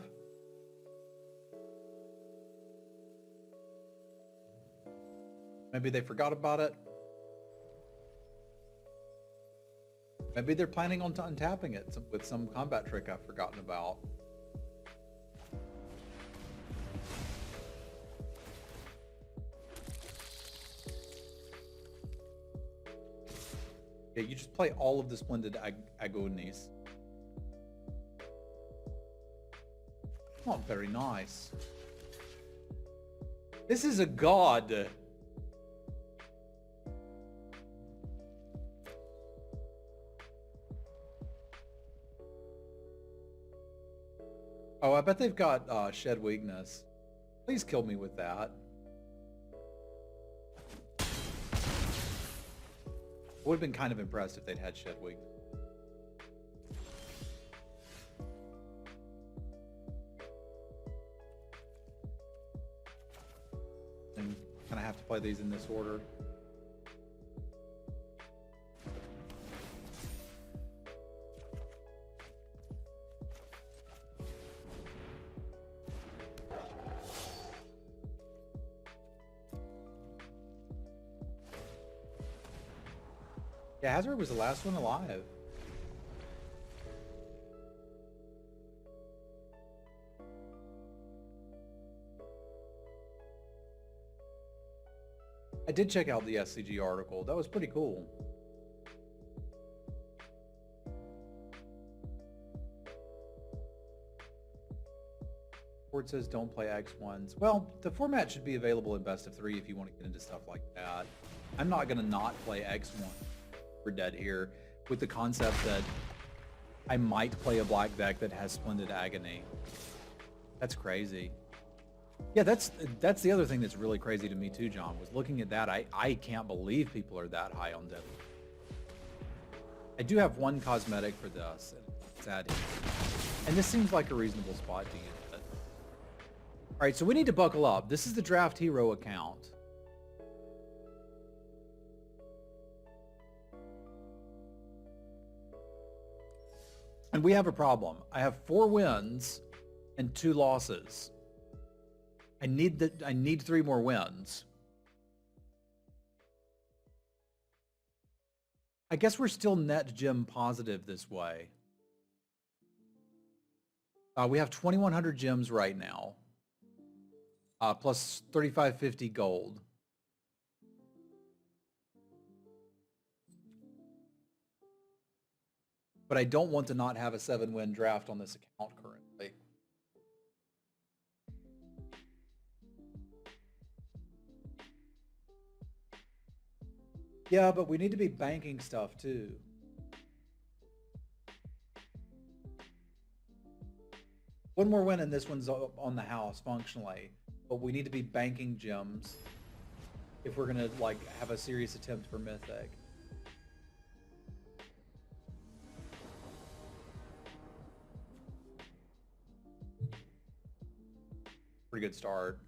Maybe they forgot about it. Maybe they're planning on untapping it with some combat trick I've forgotten about. Yeah, you just play all of the Splendid Agonies. Oh, very nice. This is a god. Oh, I bet they've got Shed Weakness. Please kill me with that. Would have been kind of impressed if they'd had Shed Weakness. And kind of have to play these in this order. Yeah, Hazard was the last one alive. I did check out the SCG article. That was pretty cool. Board says don't play X1s. Well, the format should be available in best of 3 if you want to get into stuff like that. I'm not going to not play X1 for dead here with the concept that I might play a black deck that has Splendid Agony. That's crazy. Yeah, that's the other thing that's really crazy to me too, John, was looking at that. I can't believe people are that high on Deadly. I do have one cosmetic for this. It's added. And this seems like a reasonable spot to use it. All right, so we need to buckle up. This is the DraftHero account. And we have a problem. I have 4 wins and 2 losses. I need 3 more wins. I guess we're still net gem positive this way. We have 2,100 gems right now, plus 3,550 gold. But I don't want to not have a 7-win draft on this account currently. Yeah, but we need to be banking stuff too. One more win and this one's on the house functionally, but we need to be banking gems if we're gonna like have a serious attempt for Mythic. Pretty good start.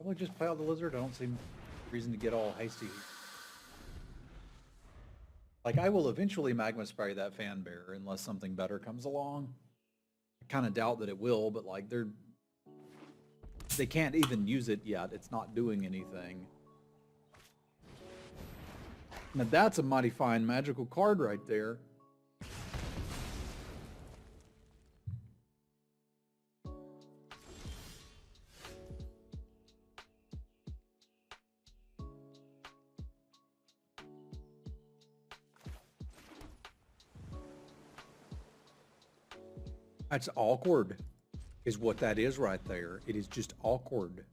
Probably just play out the lizard. I don't see reason to get all hasty. Like, I will eventually magma spray that fan bearer unless something better comes along. I kind of doubt that it will, but like they can't even use it yet. It's not doing anything. Now that's a mighty fine magical card right there. That's awkward, is what that is right there. It is just awkward.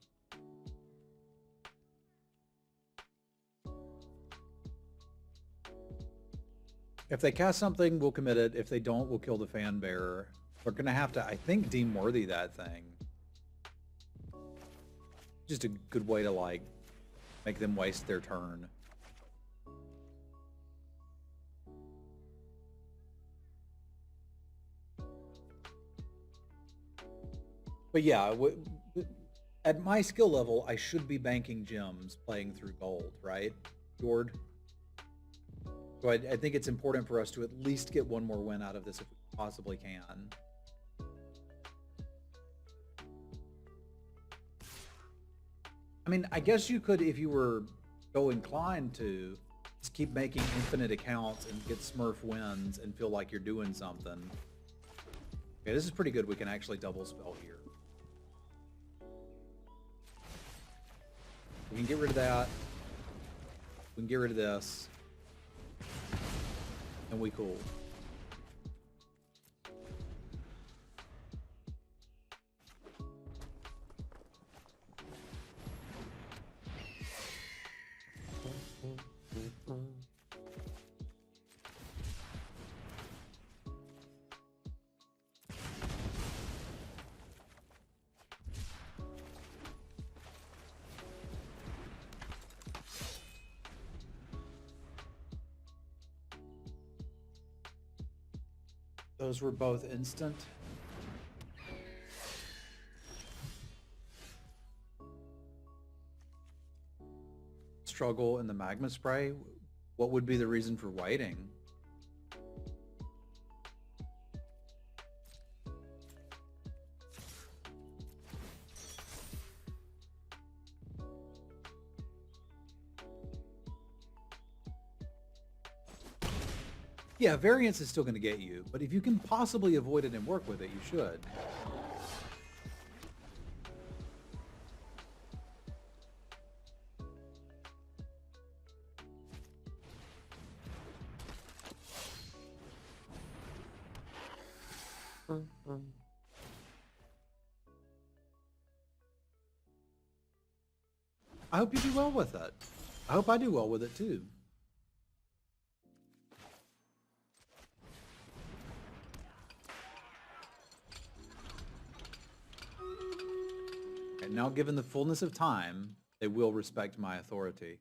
If they cast something, we'll commit it. If they don't, we'll kill the fan bearer. We're going to have to, I think, deem worthy that thing. Just a good way to, like, make them waste their turn. But yeah, at my skill level, I should be banking gems playing through gold, right, Jord? So I think it's important for us to at least get one more win out of this if we possibly can. I mean, I guess you could, if you were so inclined to, just keep making infinite accounts and get Smurf wins and feel like you're doing something. Okay, this is pretty good. We can actually double spell here. We can get rid of that. We can get rid of this. And we cool. Those were both instant. Struggle in the magma spray. What would be the reason for waiting? Yeah, variance is still going to get you, but if you can possibly avoid it and work with it, you should. I hope you do well with it. I hope I do well with it too. And now, given the fullness of time, they will respect my authority.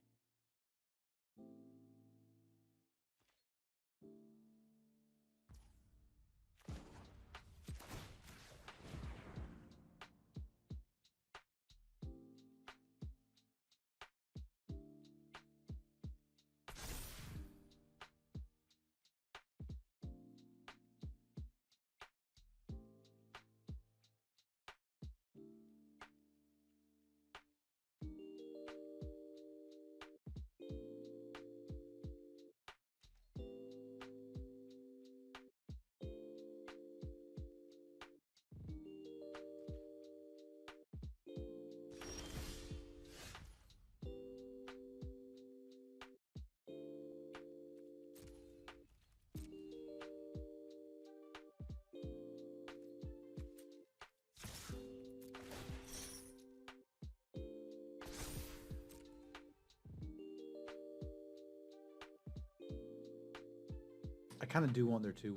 I kind of do want their 2-1.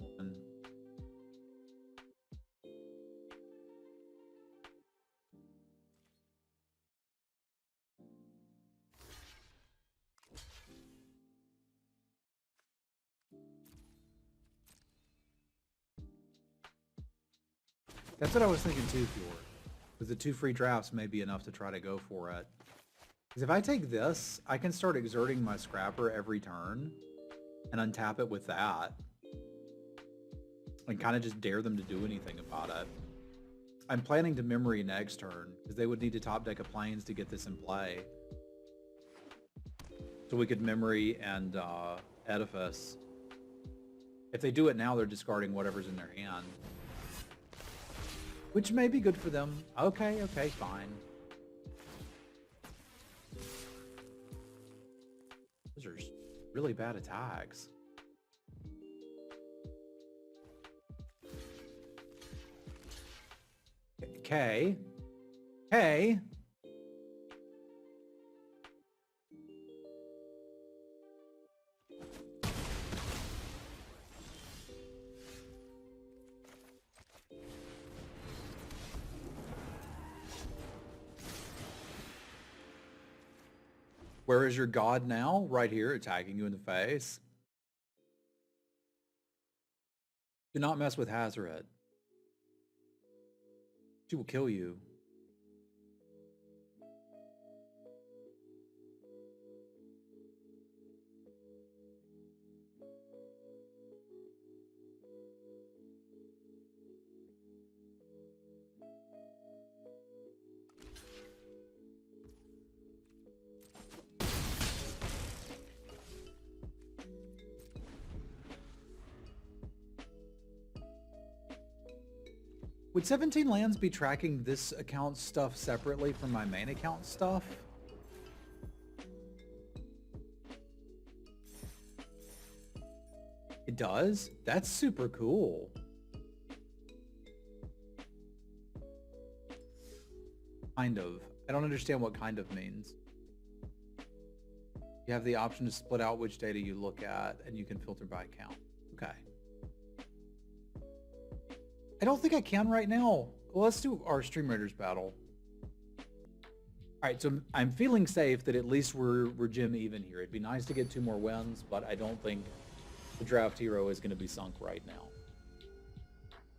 That's what I was thinking too, Fjord. Because the 2 free drafts may be enough to try to go for it. Because if I take this, I can start exerting my scrapper every turn and untap it with that. And kind of just dare them to do anything about it. I'm planning to memory next turn, because they would need to top deck a plains to get this in play. So we could memory and edifice. If they do it now, they're discarding whatever's in their hand. Which may be good for them. Okay, okay, fine. Those are really bad attacks. Okay. Okay. Where is your god now? Right here, attacking you in the face. Do not mess with Hazaret. She will kill you. Would 17 lands be tracking this account stuff separately from my main account stuff? It does? That's super cool. Kind of. I don't understand what kind of means. You have the option to split out which data you look at, and you can filter by account. Okay. I don't think I can right now. Well, let's do our Stream Raiders battle. All right, so I'm feeling safe that at least we're gem even here. It'd be nice to get 2 more wins, but I don't think the draft hero is going to be sunk right now.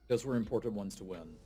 Those were important ones to win.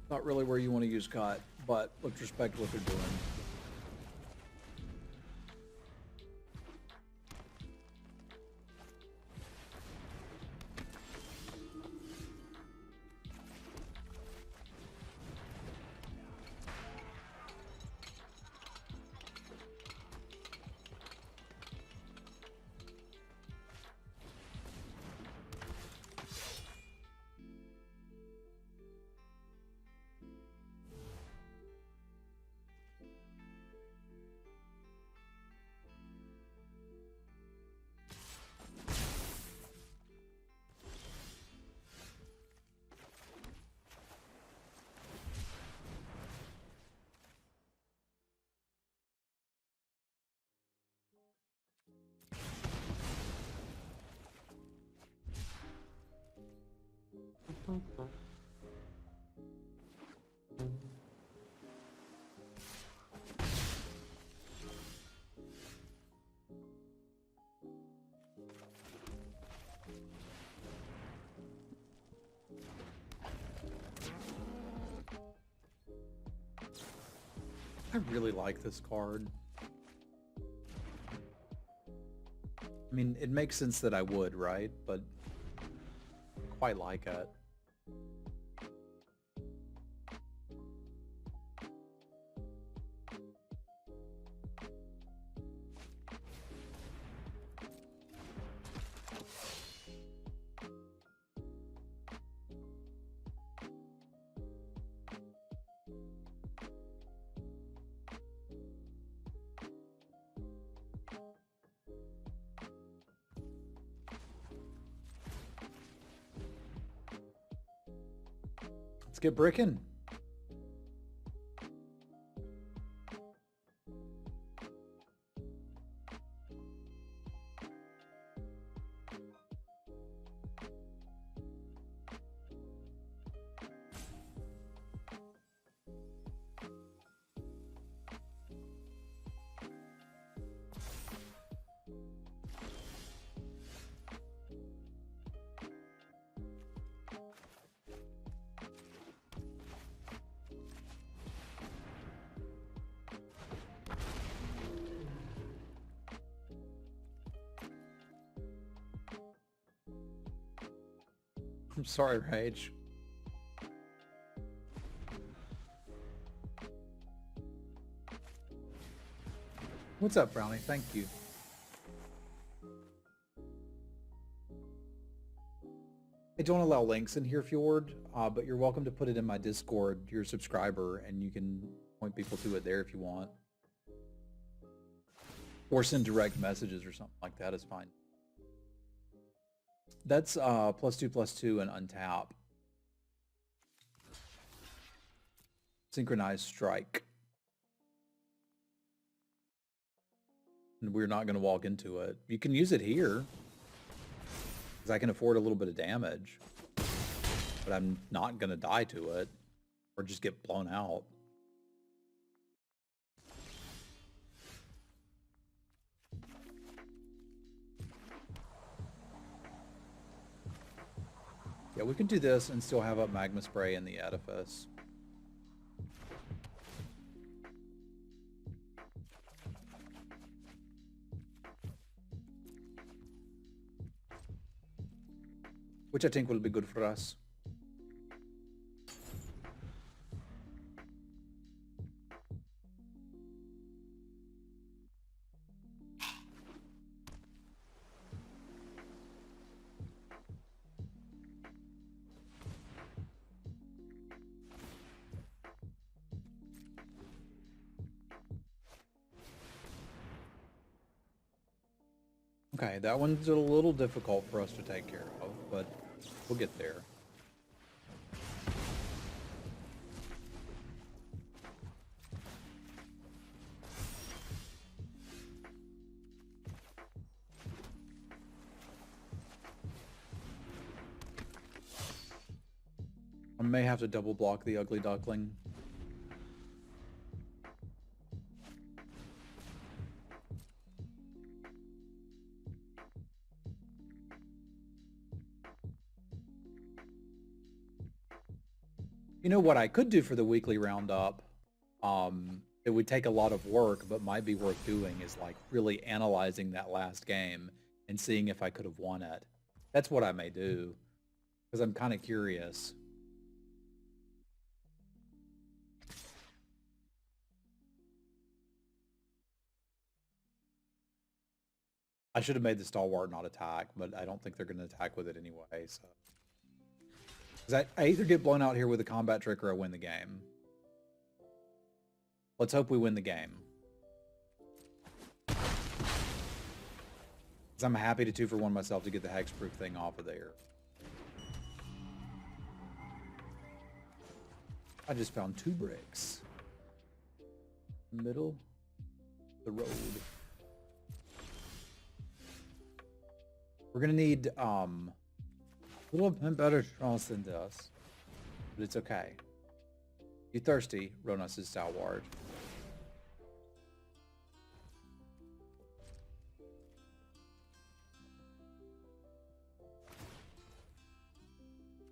Not really where you want to use cut, but let's respect what they're doing. I really like this card. I mean, it makes sense that I would, right? But I quite like it. Let's get bricking. I'm sorry, Rage. What's up, Brownie? Thank you. I don't allow links in here, Fjord, but you're welcome to put it in my Discord. You're a subscriber, and you can point people to it there if you want. Or send direct messages or something like that is fine. That's +2/+2 and untap. Synchronized strike. And we're not going to walk into it. You can use it here, because I can afford a little bit of damage. But I'm not going to die to it, or just get blown out. Yeah, we can do this and still have up Magma Spray in the Edifice. Which I think will be good for us. Okay, that one's a little difficult for us to take care of, but we'll get there. I may have to double block the ugly duckling. You know what I could do for the weekly roundup? It would take a lot of work, but might be worth doing is like really analyzing that last game and seeing if I could have won it. That's what I may do, because I'm kind of curious. I should have made the stalwart not attack, but I don't think they're going to attack with it anyway, so. Because I either get blown out here with a combat trick or I win the game. Let's hope we win the game. Because I'm happy to 2-for-1 myself to get the hexproof thing off of there. I just found 2 bricks. Middle of the road. We're gonna need a little bit better chance than this, but it's okay. You thirsty? Ronas is stalwart.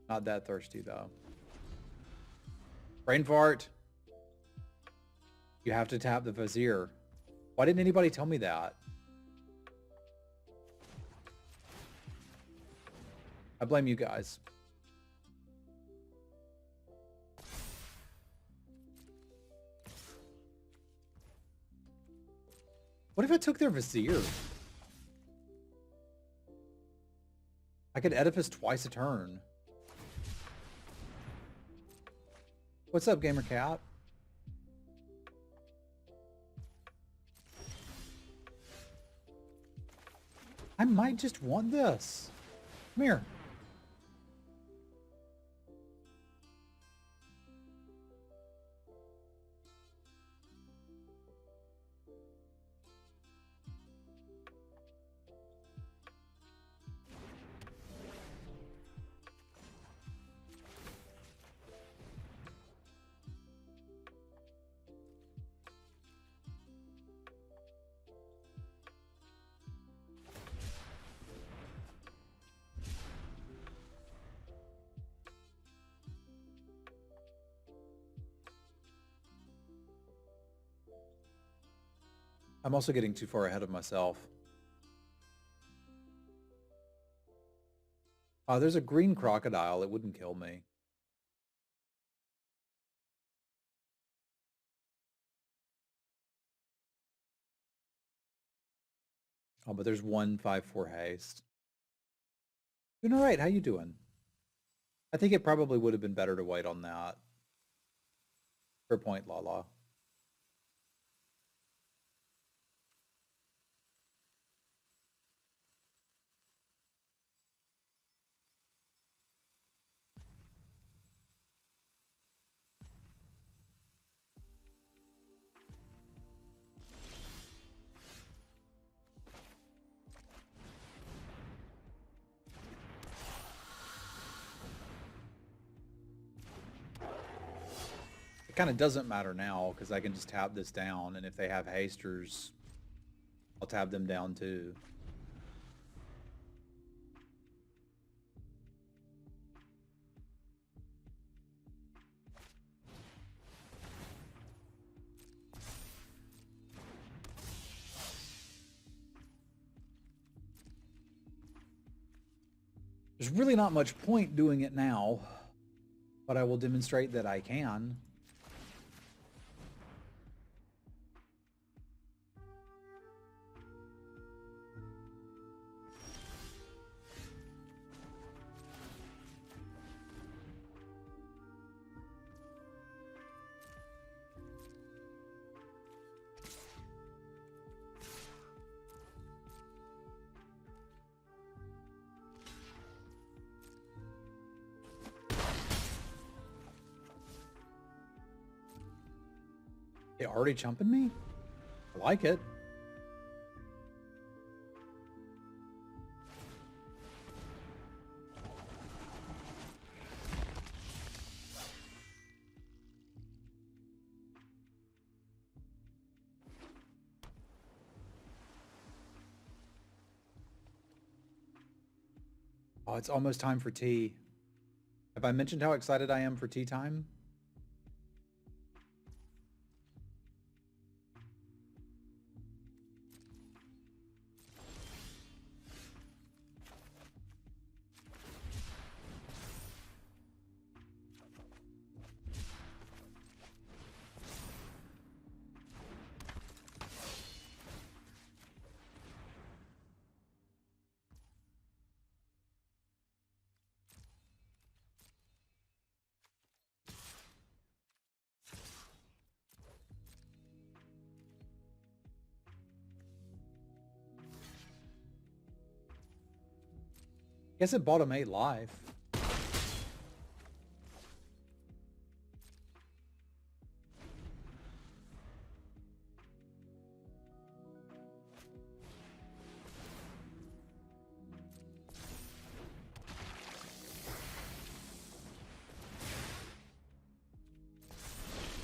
Not that thirsty though. Brain fart. You have to tap the vizier. Why didn't anybody tell me that? I blame you guys. What if I took their vizier? I could Edifice twice a turn. What's up, Gamer Cat? I might just want this. Come here. I'm also getting too far ahead of myself. There's a green crocodile. It wouldn't kill me. Oh, but there's 1/5/4 haste. Doing all right. How you doing? I think it probably would have been better to wait on that. Fair point, Lala. It kind of doesn't matter now because I can just tap this down, and if they have hasters, I'll tap them down too. There's really not much point doing it now, but I will demonstrate that I can. It already jumping me? I like it. Oh, it's almost time for tea. Have I mentioned how excited I am for tea time? Guess it bottom 8 live.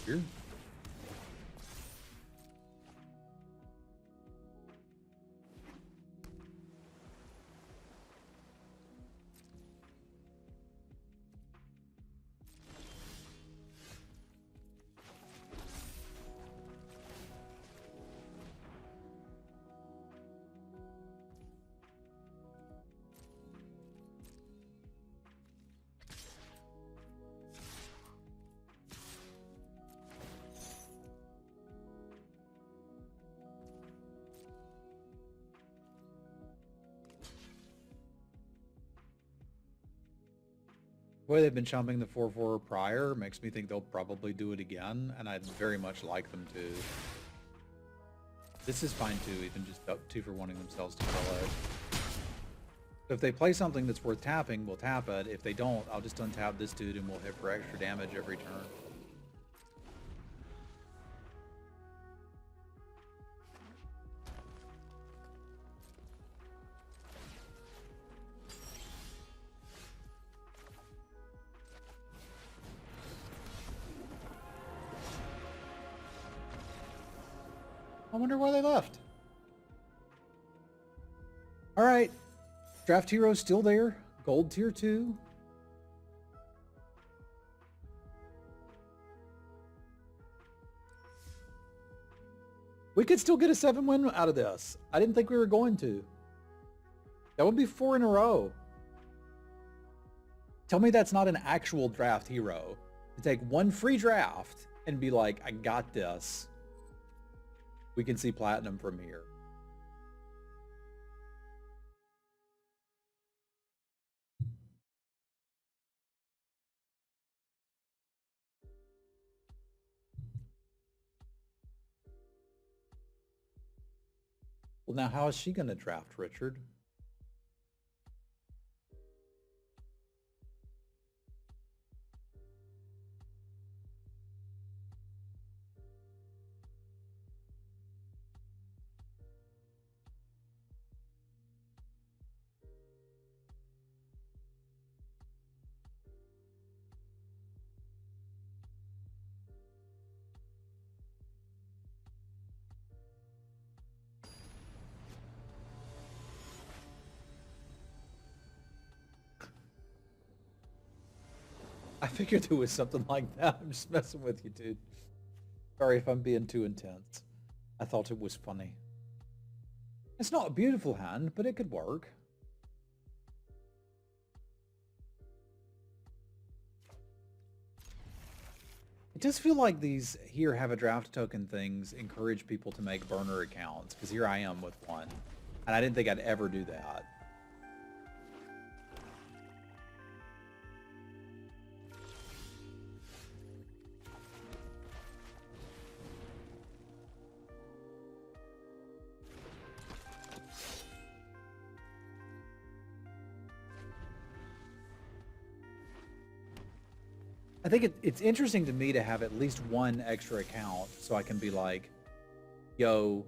Here. The way they've been chumping the 4/4 prior makes me think they'll probably do it again, and I'd very much like them to. This is fine too, even just up 2 for wanting themselves to kill it. So if they play something that's worth tapping, we'll tap it. If they don't, I'll just untap this dude and we'll hit for extra damage every turn. I wonder why they left. All right. DraftHero's still there. Gold tier 2. We could still get a 7-win out of this. I didn't think we were going to. That would be 4 in a row. Tell me that's not an actual draft hero. To take one free draft and be like, I got this. We can see platinum from here. Well, now how is she going to draft Richard? I figured it was something like that. I'm just messing with you, dude. Sorry if I'm being too intense. I thought it was funny. It's not a beautiful hand, but it could work. It does feel like these here have a draft token things encourage people to make burner accounts, because here I am with one. And I didn't think I'd ever do that. I think it's interesting to me to have at least one extra account so I can be like, yo,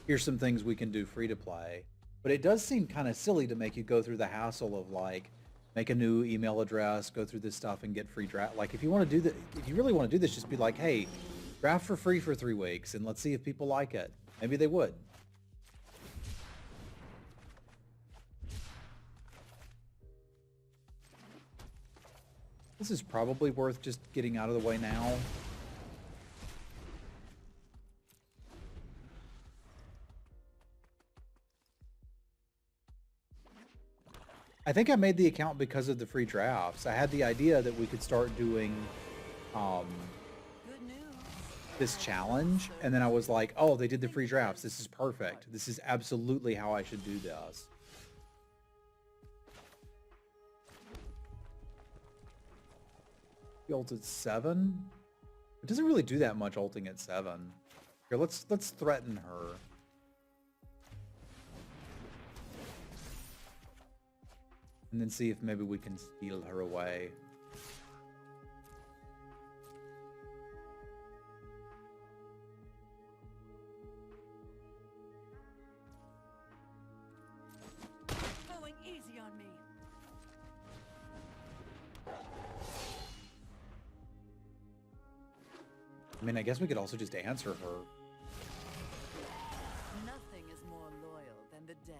here's some things we can do free to play. But it does seem kind of silly to make you go through the hassle of like, make a new email address, go through this stuff and get free draft. Like if you want to do that, if you really want to do this, just be like, hey, draft for free for 3 weeks and let's see if people like it. Maybe they would. This is probably worth just getting out of the way now. I think I made the account because of the free drafts. I had the idea that we could start doing this challenge, and then I was like, oh, they did the free drafts. This is perfect. This is absolutely how I should do this. Ult at 7. It doesn't really do that much ulting at 7. Here, let's threaten her. And then see if maybe we can steal her away. Going easy on me. I mean, I guess we could also just answer her. Nothing is more loyal than the dead.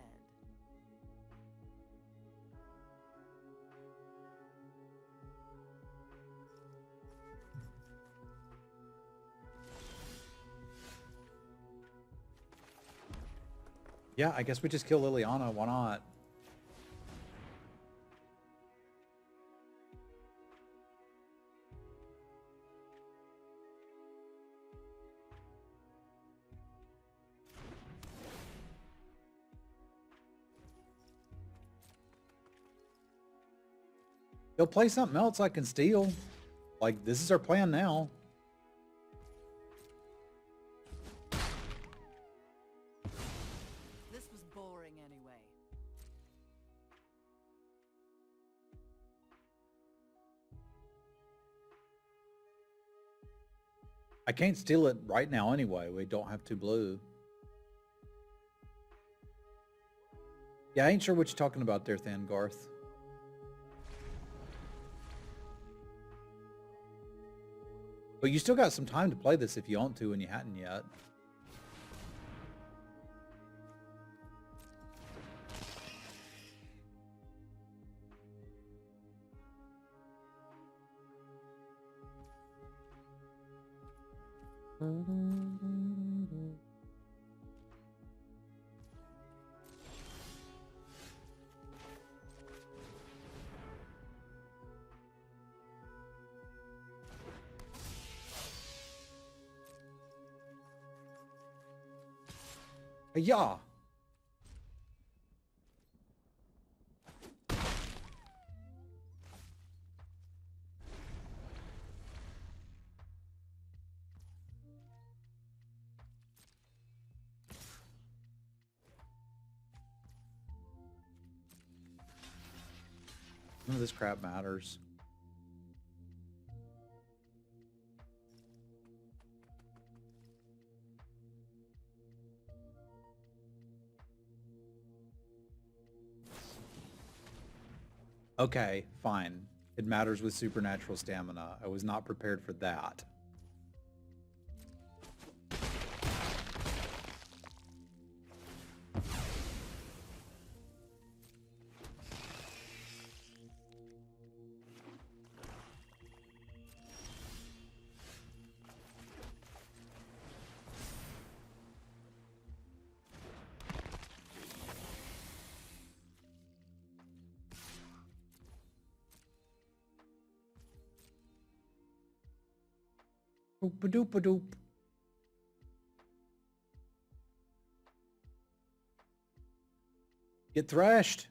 Yeah, I guess we just kill Liliana. Why not? They'll play something else I can steal. Like, this is our plan now. This was boring anyway. I can't steal it right now anyway. We don't have 2 blue. Yeah, I ain't sure what you're talking about there, Thangarth. But you still got some time to play this if you want to and you hadn't yet. Yeah. None of this crap matters. Okay, fine. It matters with supernatural stamina. I was not prepared for that. Doop-a-doop-a-doop. Get thrashed.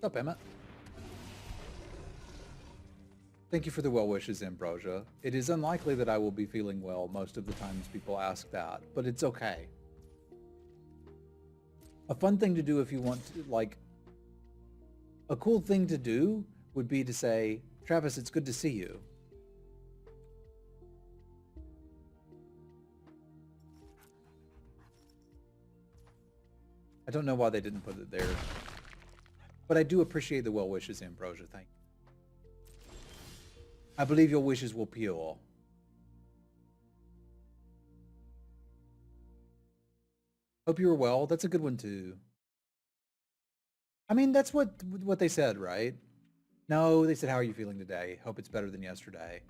What's up, Emmett? Thank you for the well wishes, Ambrosia. It is unlikely that I will be feeling well most of the times people ask that, but it's okay. A fun thing to do if you want to, like, a cool thing to do would be to say, Travis, it's good to see you. I don't know why they didn't put it there. But I do appreciate the well wishes, Ambrosia. Thank you. I believe your wishes will pure. Hope you were well. That's a good one too. I mean, that's what they said, right? No, they said, how are you feeling today? Hope it's better than yesterday.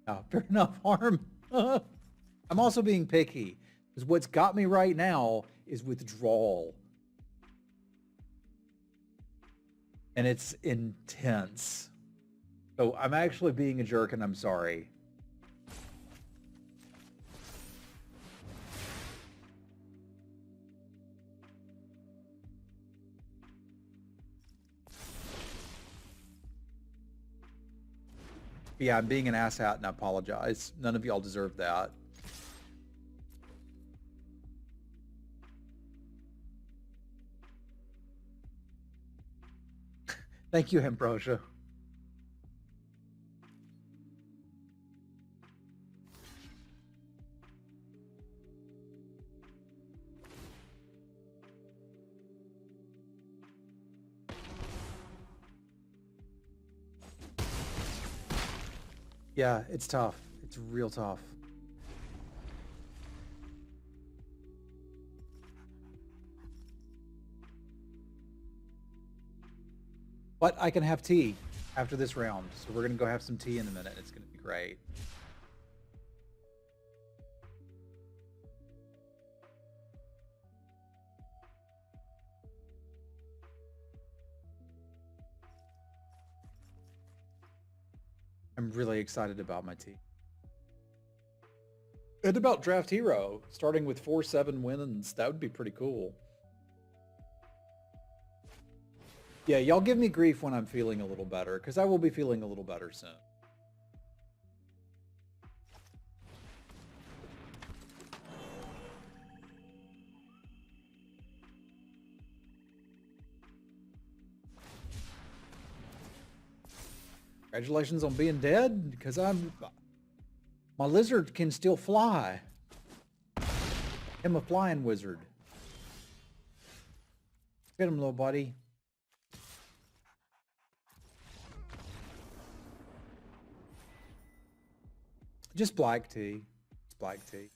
Oh, fair enough, Harm. I'm also being picky, because what's got me right now is withdrawal. And it's intense. So I'm actually being a jerk, and I'm sorry. Yeah, I'm being an asshat, and I apologize. None of y'all deserve that. Thank you, Ambrosia. Yeah, it's tough. It's real tough. But I can have tea after this round, so we're going to go have some tea in a minute. It's going to be great. I'm really excited about my tea. And about DraftHero, starting with 4-7 wins. That would be pretty cool. Yeah, y'all give me grief when I'm feeling a little better, because I will be feeling a little better soon. Congratulations on being dead, because my lizard can still fly. I'm a flying wizard. Get him, little buddy. Just black tea. It's black tea.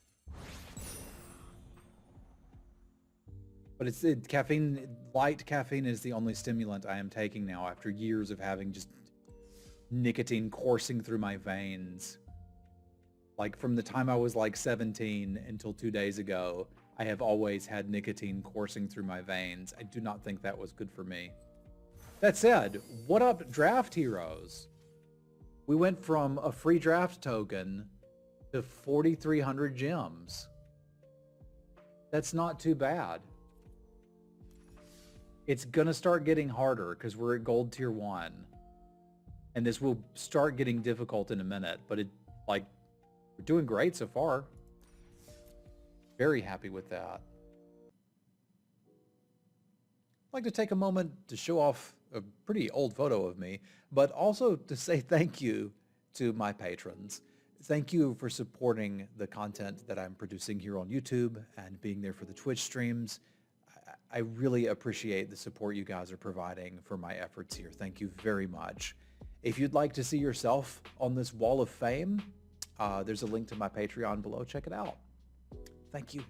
But caffeine, light caffeine is the only stimulant I am taking now after years of having just nicotine coursing through my veins. Like from the time I was like 17 until 2 days ago, I have always had nicotine coursing through my veins. I do not think that was good for me. That said, what up, Draft Heroes? We went from a free draft token to 4,300 gems. That's not too bad. It's gonna start getting harder because we're at gold tier 1. And this will start getting difficult in a minute, but we're doing great so far. Very happy with that. I'd like to take a moment to show off a pretty old photo of me, but also to say thank you to my patrons. Thank you for supporting the content that I'm producing here on YouTube and being there for the Twitch streams. I really appreciate the support you guys are providing for my efforts here. Thank you very much. If you'd like to see yourself on this wall of fame, there's a link to my Patreon below. Check it out. Thank you.